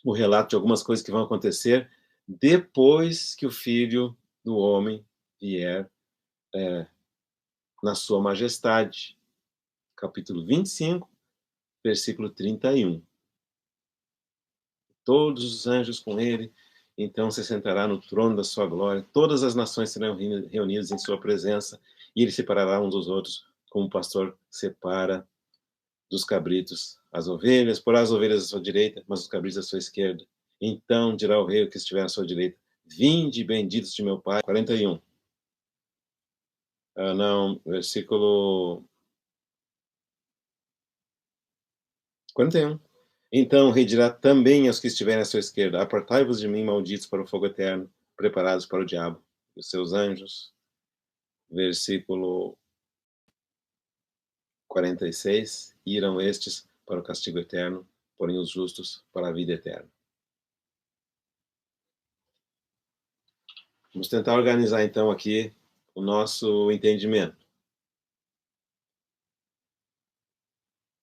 o relato de algumas coisas que vão acontecer depois que o Filho do Homem vier na sua majestade. Capítulo 25, versículo 31. Todos os anjos com ele, então se sentará no trono da sua glória, todas as nações serão reunidas em sua presença, e ele separará uns dos outros, como o pastor separa dos cabritos as ovelhas, porá as ovelhas à sua direita, mas os cabritos à sua esquerda. Então dirá o rei que estiver à sua direita, vinde benditos de meu Pai. 41. Não, versículo 41. Então o rei dirá também aos que estiverem à sua esquerda, apartai-vos de mim, malditos, para o fogo eterno, preparados para o diabo e os seus anjos. Versículo 46. Irão estes para o castigo eterno, porém os justos para a vida eterna. Vamos tentar organizar então aqui o nosso entendimento.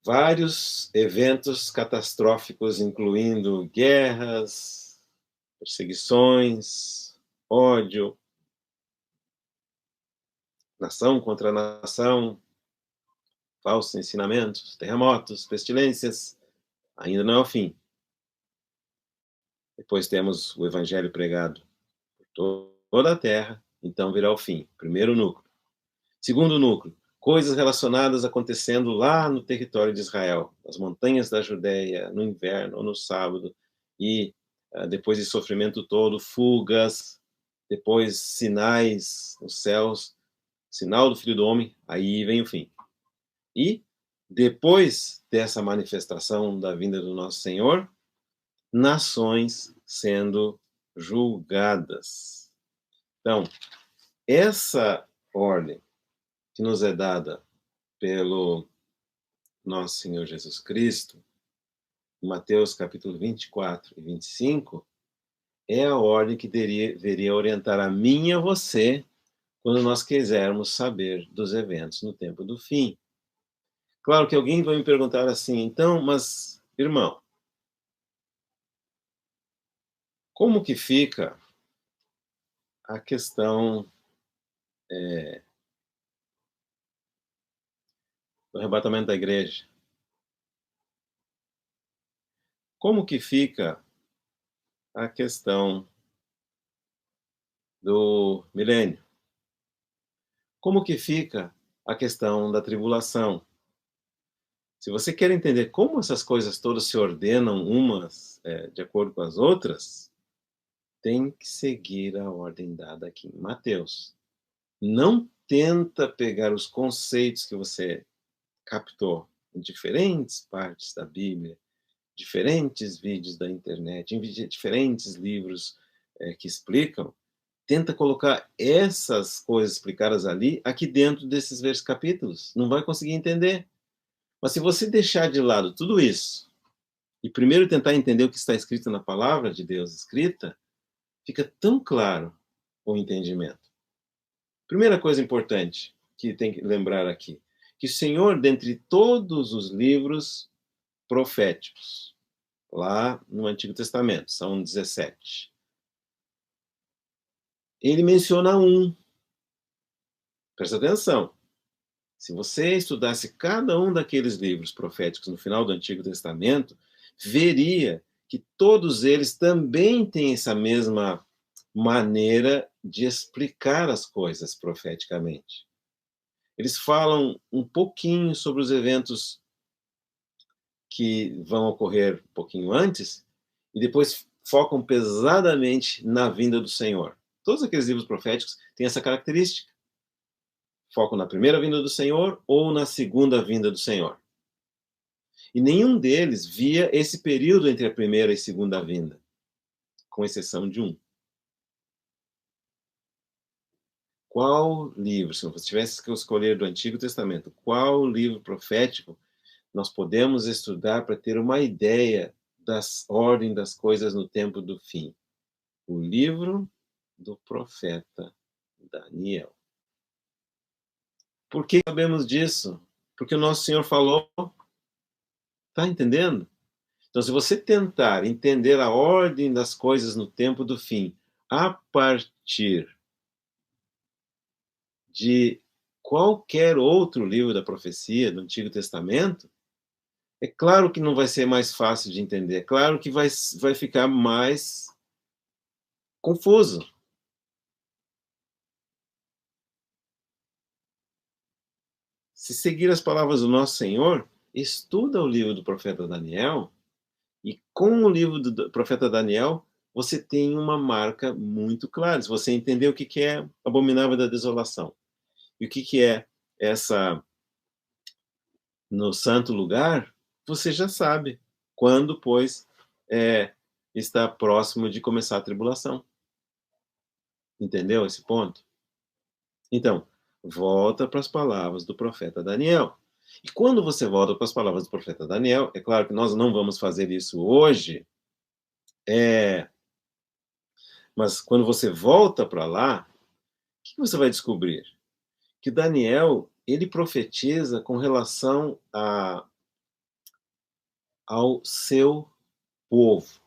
Vários eventos catastróficos, incluindo guerras, perseguições, ódio, nação contra nação, falsos ensinamentos, terremotos, pestilências, ainda não é o fim. Depois temos o evangelho pregado por toda a terra, então virá o fim. Primeiro núcleo. Segundo núcleo, coisas relacionadas acontecendo lá no território de Israel, nas montanhas da Judéia, no inverno ou no sábado, e depois de sofrimento todo, fugas, depois sinais nos céus, sinal do Filho do Homem, aí vem o fim. E depois dessa manifestação da vinda do nosso Senhor, nações sendo julgadas. Então, essa ordem que nos é dada pelo nosso Senhor Jesus Cristo, Mateus capítulo 24 e 25, é a ordem que deveria orientar a mim e a você quando nós quisermos saber dos eventos no tempo do fim. Claro que alguém vai me perguntar assim, então, mas, irmão, como que fica a questão do arrebatamento da igreja? Como que fica a questão do milênio? Como que fica a questão da tribulação? Se você quer entender como essas coisas todas se ordenam umas de acordo com as outras, tem que seguir a ordem dada aqui em Mateus. Não tenta pegar os conceitos que você captou em diferentes partes da Bíblia, diferentes vídeos da internet, em diferentes livros que explicam, tenta colocar essas coisas explicadas ali, aqui dentro desses capítulos. Não vai conseguir entender. Mas se você deixar de lado tudo isso, e primeiro tentar entender o que está escrito na palavra de Deus escrita, fica tão claro o entendimento. Primeira coisa importante que tem que lembrar aqui, que o Senhor, dentre todos os livros proféticos, lá no Antigo Testamento, são 17, ele menciona um. Presta atenção. Se você estudasse cada um daqueles livros proféticos no final do Antigo Testamento, veria que todos eles também têm essa mesma maneira de explicar as coisas profeticamente. Eles falam um pouquinho sobre os eventos que vão ocorrer um pouquinho antes e depois focam pesadamente na vinda do Senhor. Todos aqueles livros proféticos têm essa característica. Focam na primeira vinda do Senhor ou na segunda vinda do Senhor. E nenhum deles via esse período entre a primeira e segunda vinda, com exceção de um. Qual livro, se você tivesse que escolher do Antigo Testamento, qual livro profético nós podemos estudar para ter uma ideia da ordem das coisas no tempo do fim? O livro do profeta Daniel. Por que sabemos disso? Porque o nosso Senhor falou. Está entendendo? Então, se você tentar entender a ordem das coisas no tempo do fim a partir de qualquer outro livro da profecia do Antigo Testamento, é claro que não vai ser mais fácil de entender, é claro que vai ficar mais confuso. Se seguir as palavras do nosso Senhor, estuda o livro do profeta Daniel, e com o livro do profeta Daniel, você tem uma marca muito clara. Se você entender o que é abominável da desolação, e o que é essa no santo lugar, você já sabe quando, pois, está próximo de começar a tribulação. Entendeu esse ponto? Então, volta para as palavras do profeta Daniel. E quando você volta para as palavras do profeta Daniel, é claro que nós não vamos fazer isso hoje, mas quando você volta para lá, o que você vai descobrir? Que Daniel, ele profetiza com relação ao seu povo.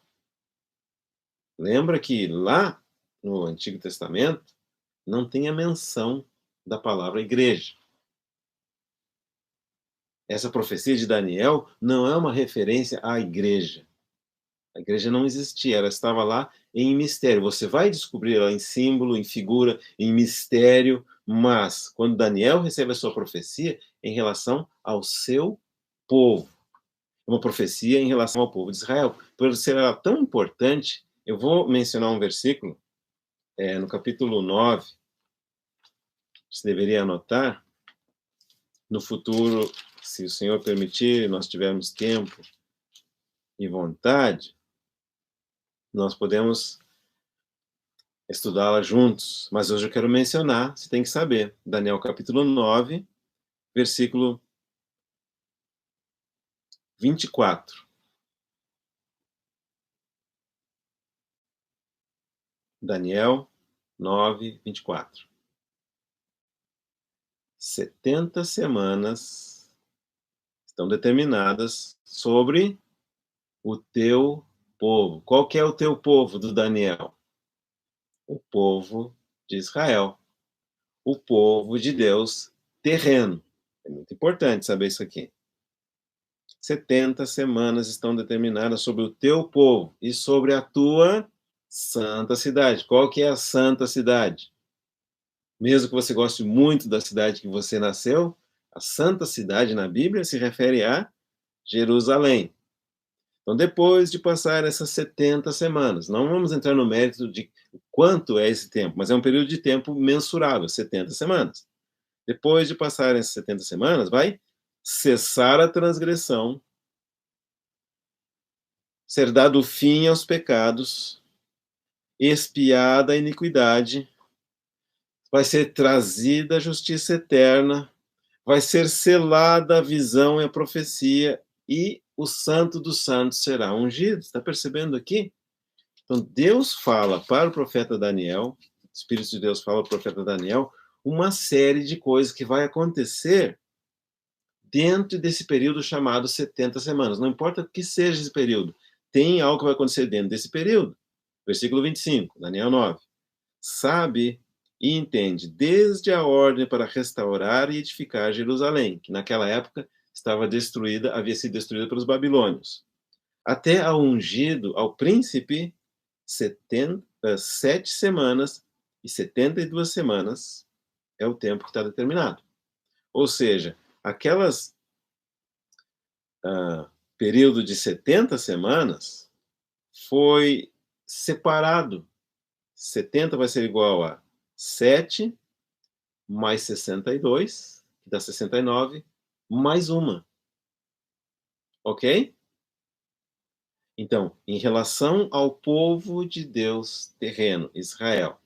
Lembra que lá no Antigo Testamento não tem a menção da palavra igreja. Essa profecia de Daniel não é uma referência à igreja. A igreja não existia, ela estava lá em mistério. Você vai descobrir ela em símbolo, em figura, em mistério, mas quando Daniel recebe a sua profecia em relação ao seu povo, uma profecia em relação ao povo de Israel. Por ser ela tão importante, eu vou mencionar um versículo, no capítulo 9, você deveria anotar, no futuro, se o Senhor permitir, nós tivermos tempo e vontade, nós podemos estudá-la juntos, mas hoje eu quero mencionar, você tem que saber, Daniel capítulo 9, versículo 24. Daniel 9, 24. 70 semanas estão determinadas sobre o teu povo. Qual que é o teu povo do Daniel? O povo de Israel. O povo de Deus terreno. É muito importante saber isso aqui. 70 semanas estão determinadas sobre o teu povo e sobre a tua santa cidade. Qual que é a santa cidade? Mesmo que você goste muito da cidade que você nasceu, a santa cidade na Bíblia se refere a Jerusalém. Então, depois de passar essas 70 semanas, não vamos entrar no mérito de quanto é esse tempo, mas é um período de tempo mensurável, 70 semanas. Depois de passar essas 70 semanas, vai cessar a transgressão, ser dado fim aos pecados, expiada a iniquidade, vai ser trazida a justiça eterna, vai ser selada a visão e a profecia, e o Santo dos Santos será ungido. Está percebendo aqui? Então, Deus fala para o profeta Daniel, o Espírito de Deus fala para o profeta Daniel, uma série de coisas que vai acontecer dentro desse período chamado 70 semanas. Não importa o que seja esse período, tem algo que vai acontecer dentro desse período. Versículo 25, Daniel 9. sabe e entende desde a ordem para restaurar e edificar Jerusalém, que naquela época estava destruída, havia sido destruída pelos babilônios, até ao ungido, ao príncipe, 7 semanas e 72 semanas é o tempo que está determinado. Ou seja, aquelas período de 70 semanas foi separado. 70 vai ser igual a 7 mais 62, que dá 69, mais uma. Ok? Então, em relação ao povo de Deus terreno, Israel,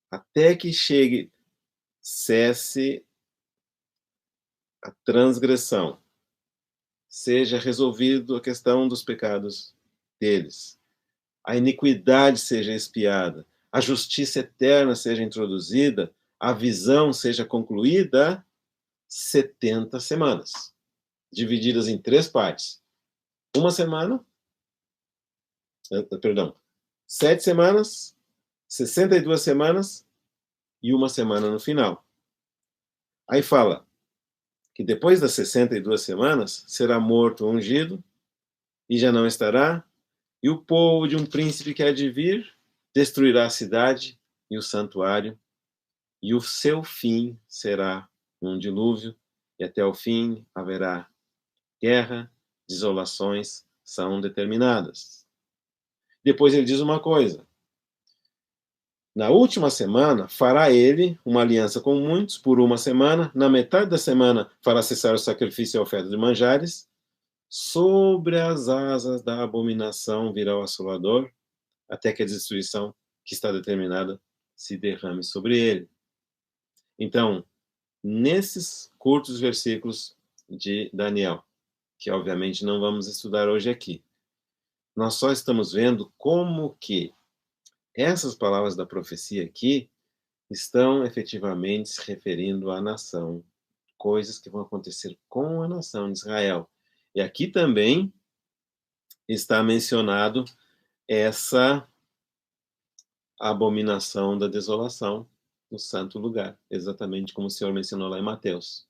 até que cesse a transgressão, seja resolvido a questão dos pecados deles, a iniquidade seja expiada, a justiça eterna seja introduzida, a visão seja concluída, 70 semanas, divididas em 3 partes. Uma semana, perdão, 7 semanas, 62 semanas e uma semana no final. Aí fala que depois das 62 semanas será morto o ungido e já não estará, e o povo de um príncipe que há de vir destruirá a cidade e o santuário, e o seu fim será um dilúvio, e até o fim haverá guerra, desolações são determinadas. Depois ele diz uma coisa: na última semana fará ele uma aliança com muitos por uma semana, na metade da semana fará cessar o sacrifício e a oferta de manjares, sobre as asas da abominação virá o assolador, até que a destruição que está determinada se derrame sobre ele. Então, nesses curtos versículos de Daniel, que obviamente não vamos estudar hoje aqui, nós só estamos vendo como que essas palavras da profecia aqui estão efetivamente se referindo à nação, coisas que vão acontecer com a nação de Israel. E aqui também está mencionado essa abominação da desolação no santo lugar, exatamente como o Senhor mencionou lá em Mateus.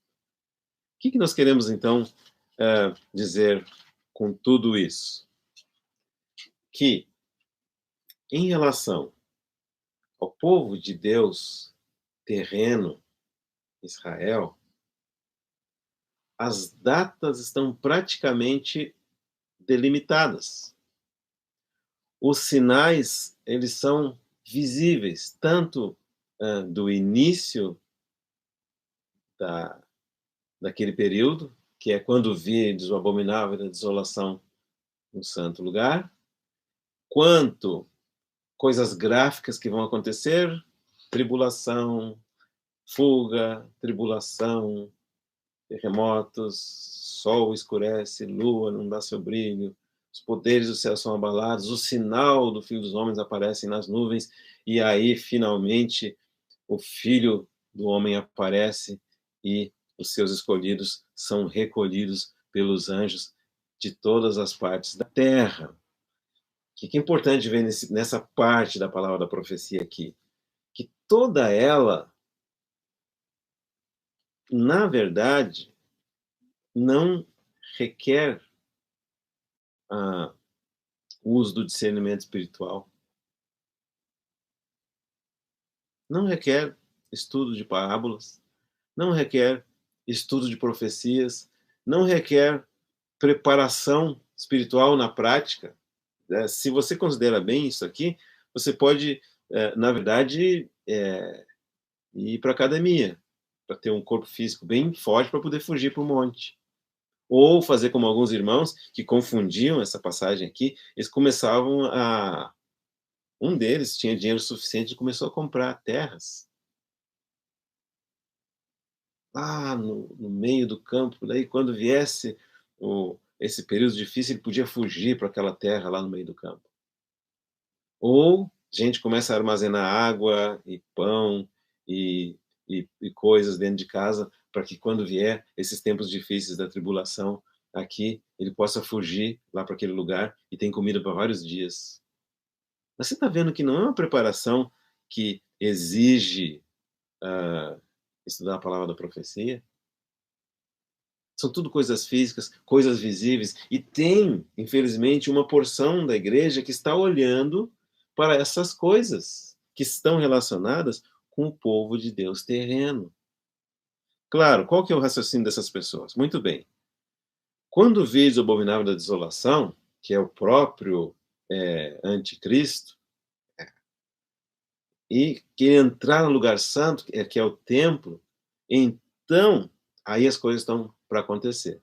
O que nós queremos, então, dizer com tudo isso? Que, em relação ao povo de Deus terreno, Israel, as datas estão praticamente delimitadas. Os sinais, eles são visíveis, tanto do início daquele período, que é quando vides o abominável da desolação no santo lugar, quanto coisas gráficas que vão acontecer, tribulação, fuga, tribulação, terremotos, sol escurece, lua não dá seu brilho, os poderes do céu são abalados, o sinal do Filho dos Homens aparece nas nuvens, e aí, finalmente, o Filho do Homem aparece e os seus escolhidos são recolhidos pelos anjos de todas as partes da terra. O que é importante ver nessa parte da palavra da profecia aqui? Que toda ela, na verdade, não requer o uso do discernimento espiritual. Não requer estudo de parábolas, não requer estudo de profecias, não requer preparação espiritual na prática. Se você considera bem isso aqui, você pode, na verdade, ir para a academia, para ter um corpo físico bem forte para poder fugir para o monte. Ou fazer como alguns irmãos que confundiam essa passagem aqui, eles começavam a... Um deles tinha dinheiro suficiente e começou a comprar terras lá no meio do campo. Daí, quando viesse esse período difícil, ele podia fugir para aquela terra lá no meio do campo. Ou a gente começa a armazenar água e pão e coisas dentro de casa para que quando vier esses tempos difíceis da tribulação aqui, ele possa fugir lá para aquele lugar e tem comida para vários dias. Mas você está vendo que não é uma preparação que exige estudar a palavra da profecia? São tudo coisas físicas, coisas visíveis, e tem, infelizmente, uma porção da igreja que está olhando para essas coisas que estão relacionadas com o povo de Deus terreno. Claro, qual que é o raciocínio dessas pessoas? Muito bem. Quando vês o abominável da desolação, que é o próprio anticristo, e que entrar no lugar santo, que é o templo, então aí as coisas estão para acontecer.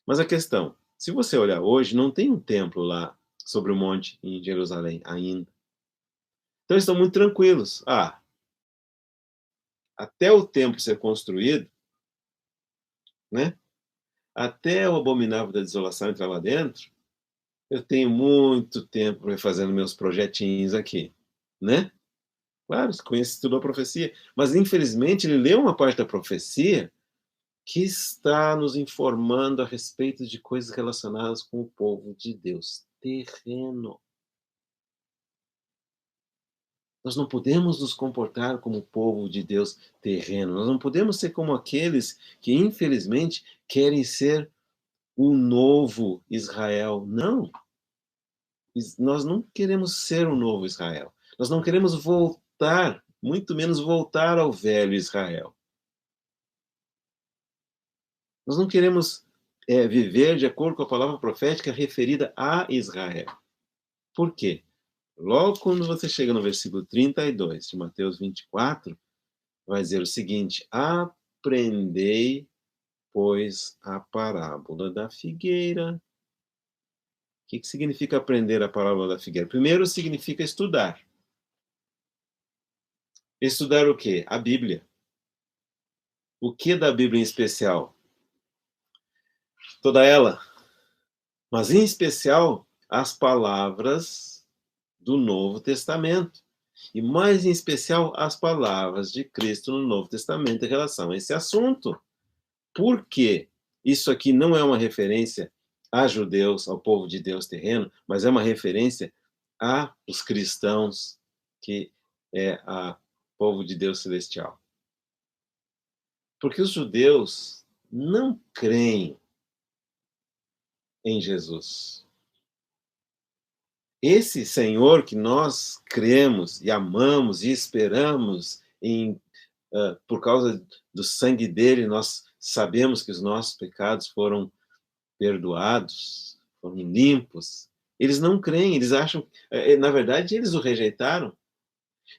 Mas a questão, se você olhar hoje, não tem um templo lá sobre o monte em Jerusalém ainda. Então eles estão muito tranquilos. Até o templo ser construído, né? Até o abominável da desolação entrar lá dentro, eu tenho muito tempo refazendo meus projetinhos aqui, né? Claro, você conhece tudo a profecia, mas infelizmente ele leu uma parte da profecia que está nos informando a respeito de coisas relacionadas com o povo de Deus terreno. Nós não podemos nos comportar como o povo de Deus terreno. Nós não podemos ser como aqueles que, infelizmente, querem ser o novo Israel. Não. Nós não queremos ser o novo Israel. Nós não queremos voltar, muito menos voltar ao velho Israel. Nós não queremos viver de acordo com a palavra profética referida a Israel. Por quê? Logo quando você chega no versículo 32 de Mateus 24, vai dizer o seguinte: aprendei, pois, a parábola da figueira. O que significa aprender a parábola da figueira? Primeiro, significa estudar. Estudar o quê? A Bíblia. O que da Bíblia em especial? Toda ela. Mas em especial, as palavras do Novo Testamento. E mais em especial, as palavras de Cristo no Novo Testamento em relação a esse assunto. Por quê? Isso aqui não é uma referência a judeus, ao povo de Deus terreno, mas é uma referência aos cristãos, que é o povo de Deus celestial. Porque os judeus não creem em Jesus. Esse Senhor que nós cremos e amamos e esperamos por causa do sangue dele, nós sabemos que os nossos pecados foram perdoados, foram limpos. Eles não creem, eles acham, na verdade, eles o rejeitaram.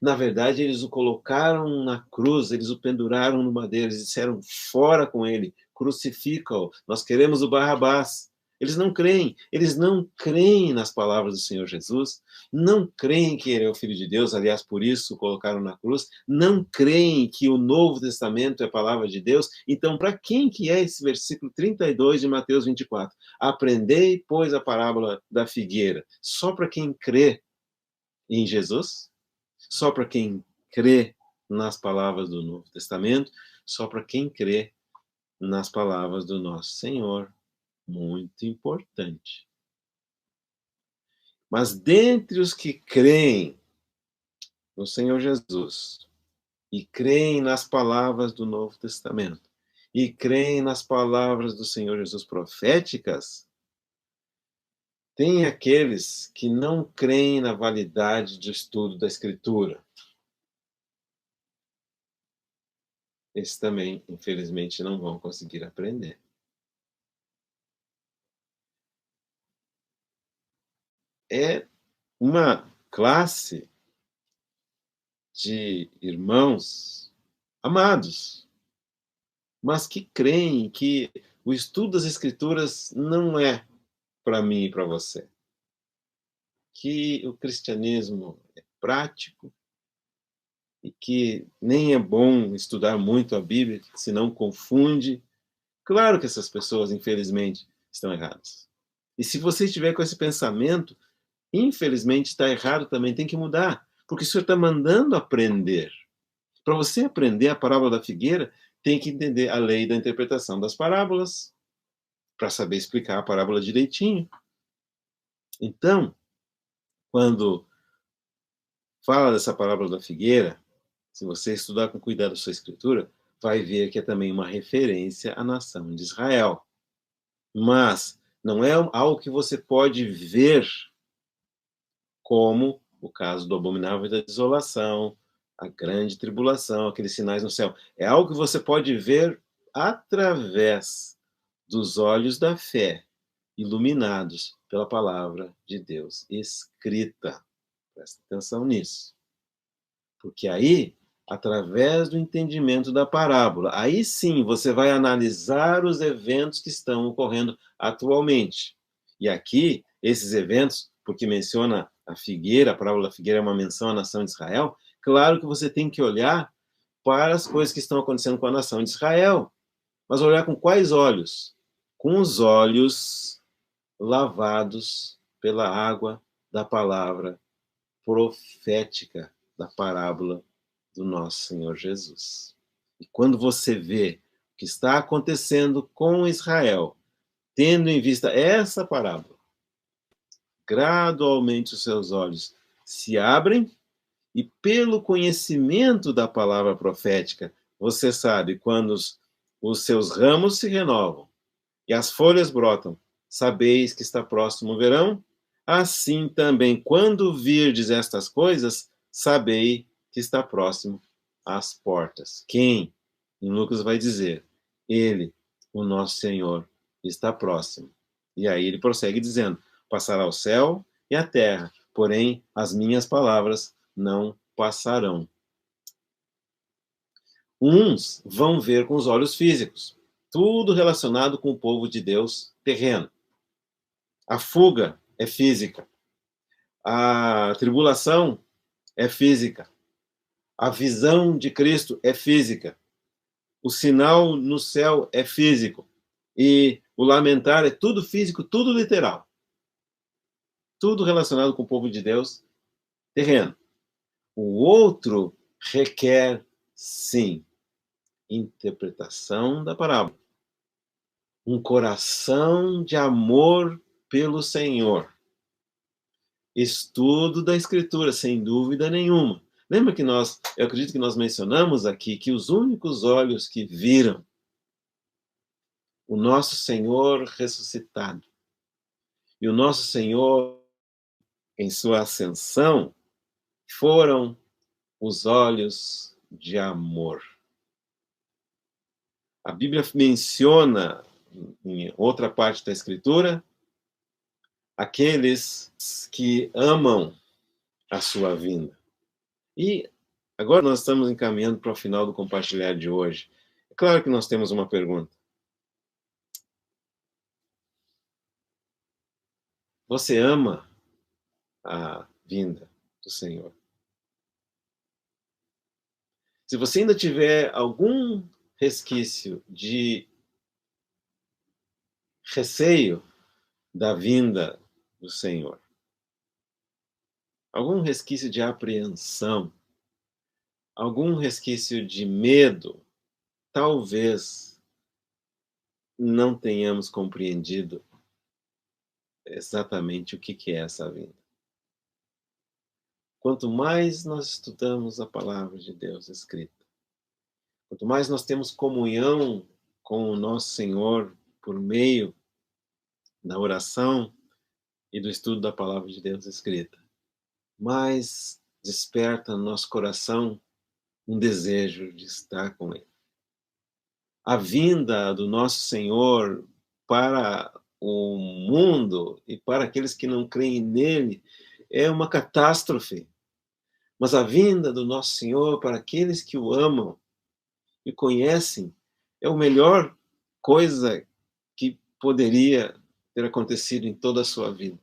Na verdade, eles o colocaram na cruz, eles o penduraram no madeiro, eles disseram: fora com ele, crucifica-o, nós queremos o Barrabás. Eles não creem nas palavras do Senhor Jesus, não creem que ele é o Filho de Deus, aliás, por isso o colocaram na cruz, não creem que o Novo Testamento é a palavra de Deus. Então, para quem que é esse versículo 32 de Mateus 24? Aprendei, pois, a parábola da figueira. Só para quem crê em Jesus? Só para quem crê nas palavras do Novo Testamento? Só para quem crê nas palavras do nosso Senhor? Muito importante. Mas dentre os que creem no Senhor Jesus e creem nas palavras do Novo Testamento e creem nas palavras do Senhor Jesus proféticas, tem aqueles que não creem na validade do estudo da Escritura. Esses também, infelizmente, não vão conseguir aprender. É uma classe de irmãos amados, mas que creem que o estudo das Escrituras não é para mim e para você. Que o cristianismo é prático e que nem é bom estudar muito a Bíblia, senão confunde. Claro que essas pessoas, infelizmente, estão erradas. E se você estiver com esse pensamento, infelizmente está errado também, tem que mudar, porque o Senhor está mandando aprender. Para você aprender a parábola da figueira, tem que entender a lei da interpretação das parábolas, para saber explicar a parábola direitinho. Então, quando fala dessa parábola da figueira, se você estudar com cuidado a sua escritura, vai ver que é também uma referência à nação de Israel. Mas não é algo que você pode ver como o caso do abominável da desolação, a grande tribulação, aqueles sinais no céu. É algo que você pode ver através dos olhos da fé, iluminados pela palavra de Deus escrita. Presta atenção nisso. Porque aí, através do entendimento da parábola, aí sim você vai analisar os eventos que estão ocorrendo atualmente. E aqui, esses eventos, porque menciona a figueira, a parábola da figueira é uma menção à nação de Israel, claro que você tem que olhar para as coisas que estão acontecendo com a nação de Israel. Mas olhar com quais olhos? Com os olhos lavados pela água da palavra profética da parábola do nosso Senhor Jesus. E quando você vê o que está acontecendo com Israel, tendo em vista essa parábola, gradualmente os seus olhos se abrem e, pelo conhecimento da palavra profética, você sabe quando os seus ramos se renovam e as folhas brotam, sabeis que está próximo o verão? Assim também, quando virdes estas coisas, sabei que está próximo às portas. Quem? Em Lucas vai dizer, ele, o nosso Senhor, está próximo. E aí ele prossegue dizendo, passará o céu e a terra, porém as minhas palavras não passarão. Uns vão ver com os olhos físicos, tudo relacionado com o povo de Deus terreno. A fuga é física, a tribulação é física, a visão de Cristo é física, o sinal no céu é físico, e o lamentar é tudo físico, tudo literal. Tudo relacionado com o povo de Deus terreno. O outro requer, sim, interpretação da parábola. Um coração de amor pelo Senhor. Estudo da Escritura, sem dúvida nenhuma. Lembra que eu acredito que nós mencionamos aqui que os únicos olhos que viram o nosso Senhor ressuscitado e o nosso Senhor em sua ascensão foram os olhos de amor. A Bíblia menciona, em outra parte da Escritura, aqueles que amam a sua vinda. E agora nós estamos encaminhando para o final do compartilhar de hoje. É claro que nós temos uma pergunta. Você ama a vinda do Senhor? Se você ainda tiver algum resquício de receio da vinda do Senhor, algum resquício de apreensão, algum resquício de medo, talvez não tenhamos compreendido exatamente o que é essa vinda. Quanto mais nós estudamos a palavra de Deus escrita, quanto mais nós temos comunhão com o nosso Senhor por meio da oração e do estudo da palavra de Deus escrita, mais desperta no nosso coração um desejo de estar com Ele. A vinda do nosso Senhor para o mundo e para aqueles que não creem nele é uma catástrofe. Mas a vinda do nosso Senhor para aqueles que o amam e conhecem é a melhor coisa que poderia ter acontecido em toda a sua vida.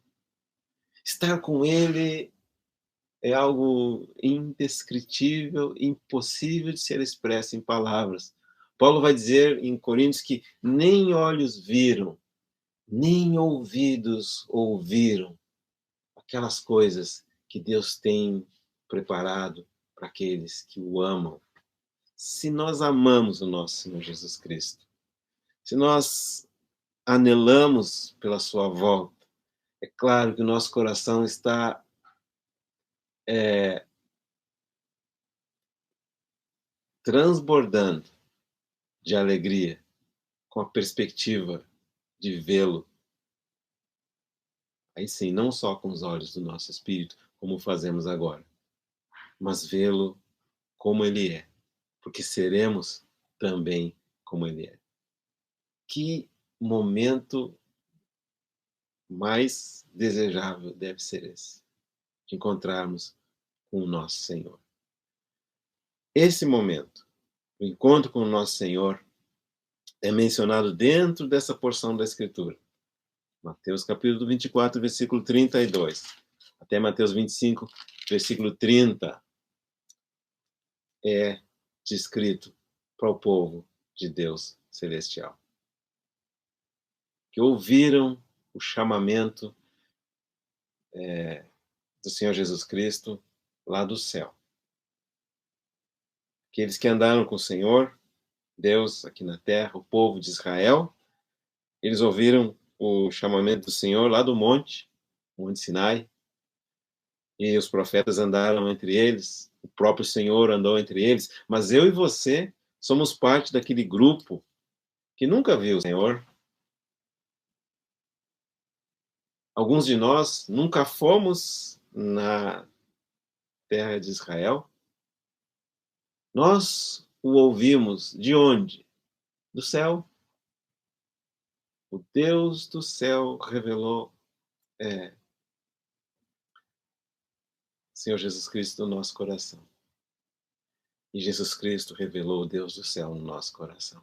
Estar com Ele é algo indescritível, impossível de ser expresso em palavras. Paulo vai dizer em Coríntios que nem olhos viram, nem ouvidos ouviram aquelas coisas que Deus tem preparado para aqueles que o amam. Se nós amamos o nosso Senhor Jesus Cristo, se nós anelamos pela sua volta, é claro que o nosso coração está transbordando de alegria, com a perspectiva de vê-lo. Aí sim, não só com os olhos do nosso espírito, como fazemos agora, mas vê-lo como ele é, porque seremos também como ele é. Que momento mais desejável deve ser esse, de encontrarmos com o nosso Senhor. Esse momento, o encontro com o nosso Senhor, é mencionado dentro dessa porção da Escritura. Mateus capítulo 24, versículo 32, até Mateus 25, versículo 30, é descrito para o povo de Deus celestial, que ouviram o chamamento do Senhor Jesus Cristo lá do céu. Aqueles que andaram com o Senhor, Deus aqui na terra, o povo de Israel, eles ouviram o chamamento do Senhor lá do Monte Sinai, e os profetas andaram entre eles, o próprio Senhor andou entre eles, mas eu e você somos parte daquele grupo que nunca viu o Senhor. Alguns de nós nunca fomos na terra de Israel. Nós o ouvimos de onde? Do céu. O Deus do céu revelou Senhor Jesus Cristo no nosso coração. E Jesus Cristo revelou o Deus do céu no nosso coração.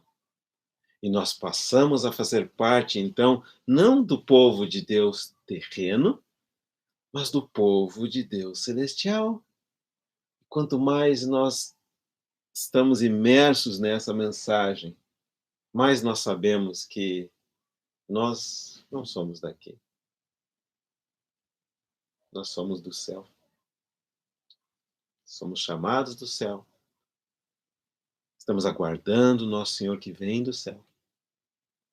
E nós passamos a fazer parte, então, não do povo de Deus terreno, mas do povo de Deus celestial. Quanto mais nós estamos imersos nessa mensagem, mais nós sabemos que nós não somos daqui. Nós somos do céu. Somos chamados do céu. Estamos aguardando o nosso Senhor que vem do céu.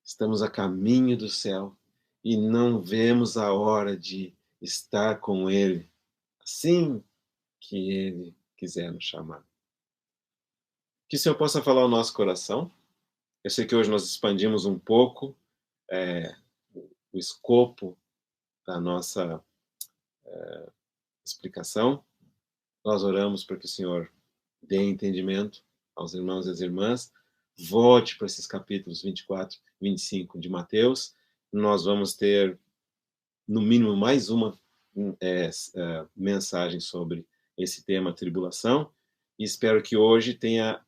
Estamos a caminho do céu e não vemos a hora de estar com Ele, assim que Ele quiser nos chamar. Que o Senhor possa falar ao nosso coração. Eu sei que hoje nós expandimos um pouco o escopo da nossa explicação. Nós oramos para que o Senhor dê entendimento aos irmãos e às irmãs. Volte para esses capítulos 24, 25 de Mateus. Nós vamos ter, no mínimo, mais uma mensagem sobre esse tema, tribulação. E espero que hoje tenha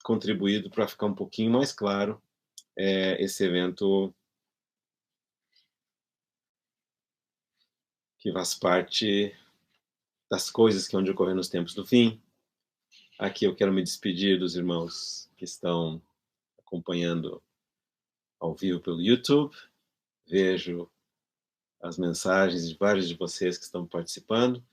contribuído para ficar um pouquinho mais claro esse evento que faz parte das coisas que vão ocorrer nos tempos do fim. Aqui eu quero me despedir dos irmãos que estão acompanhando ao vivo pelo YouTube. Vejo as mensagens de vários de vocês que estão participando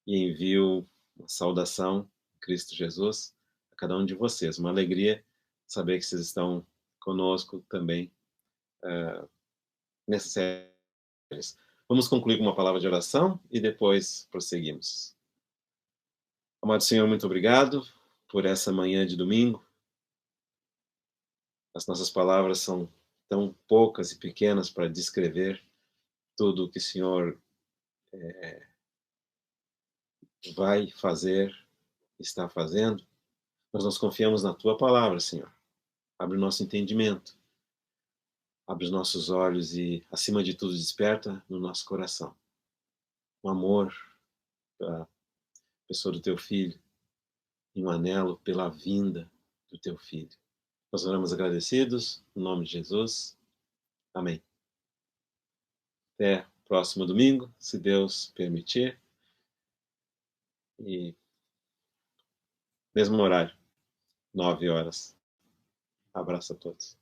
e envio uma saudação em Cristo Jesus a cada um de vocês. Uma alegria saber que vocês estão conosco também nessa série. Vamos concluir com uma palavra de oração e depois prosseguimos. Amado Senhor, muito obrigado por essa manhã de domingo. As nossas palavras são tão poucas e pequenas para descrever tudo o que o Senhor vai fazer, está fazendo. Mas nós confiamos na Tua palavra, Senhor. Abre o nosso entendimento, abre os nossos olhos e, acima de tudo, desperta no nosso coração um amor pela pessoa do Teu Filho e um anelo pela vinda do Teu Filho. Nós oramos agradecidos, no nome de Jesus. Amém. Até o próximo domingo, se Deus permitir. E mesmo horário, 9 horas. Abraço a todos.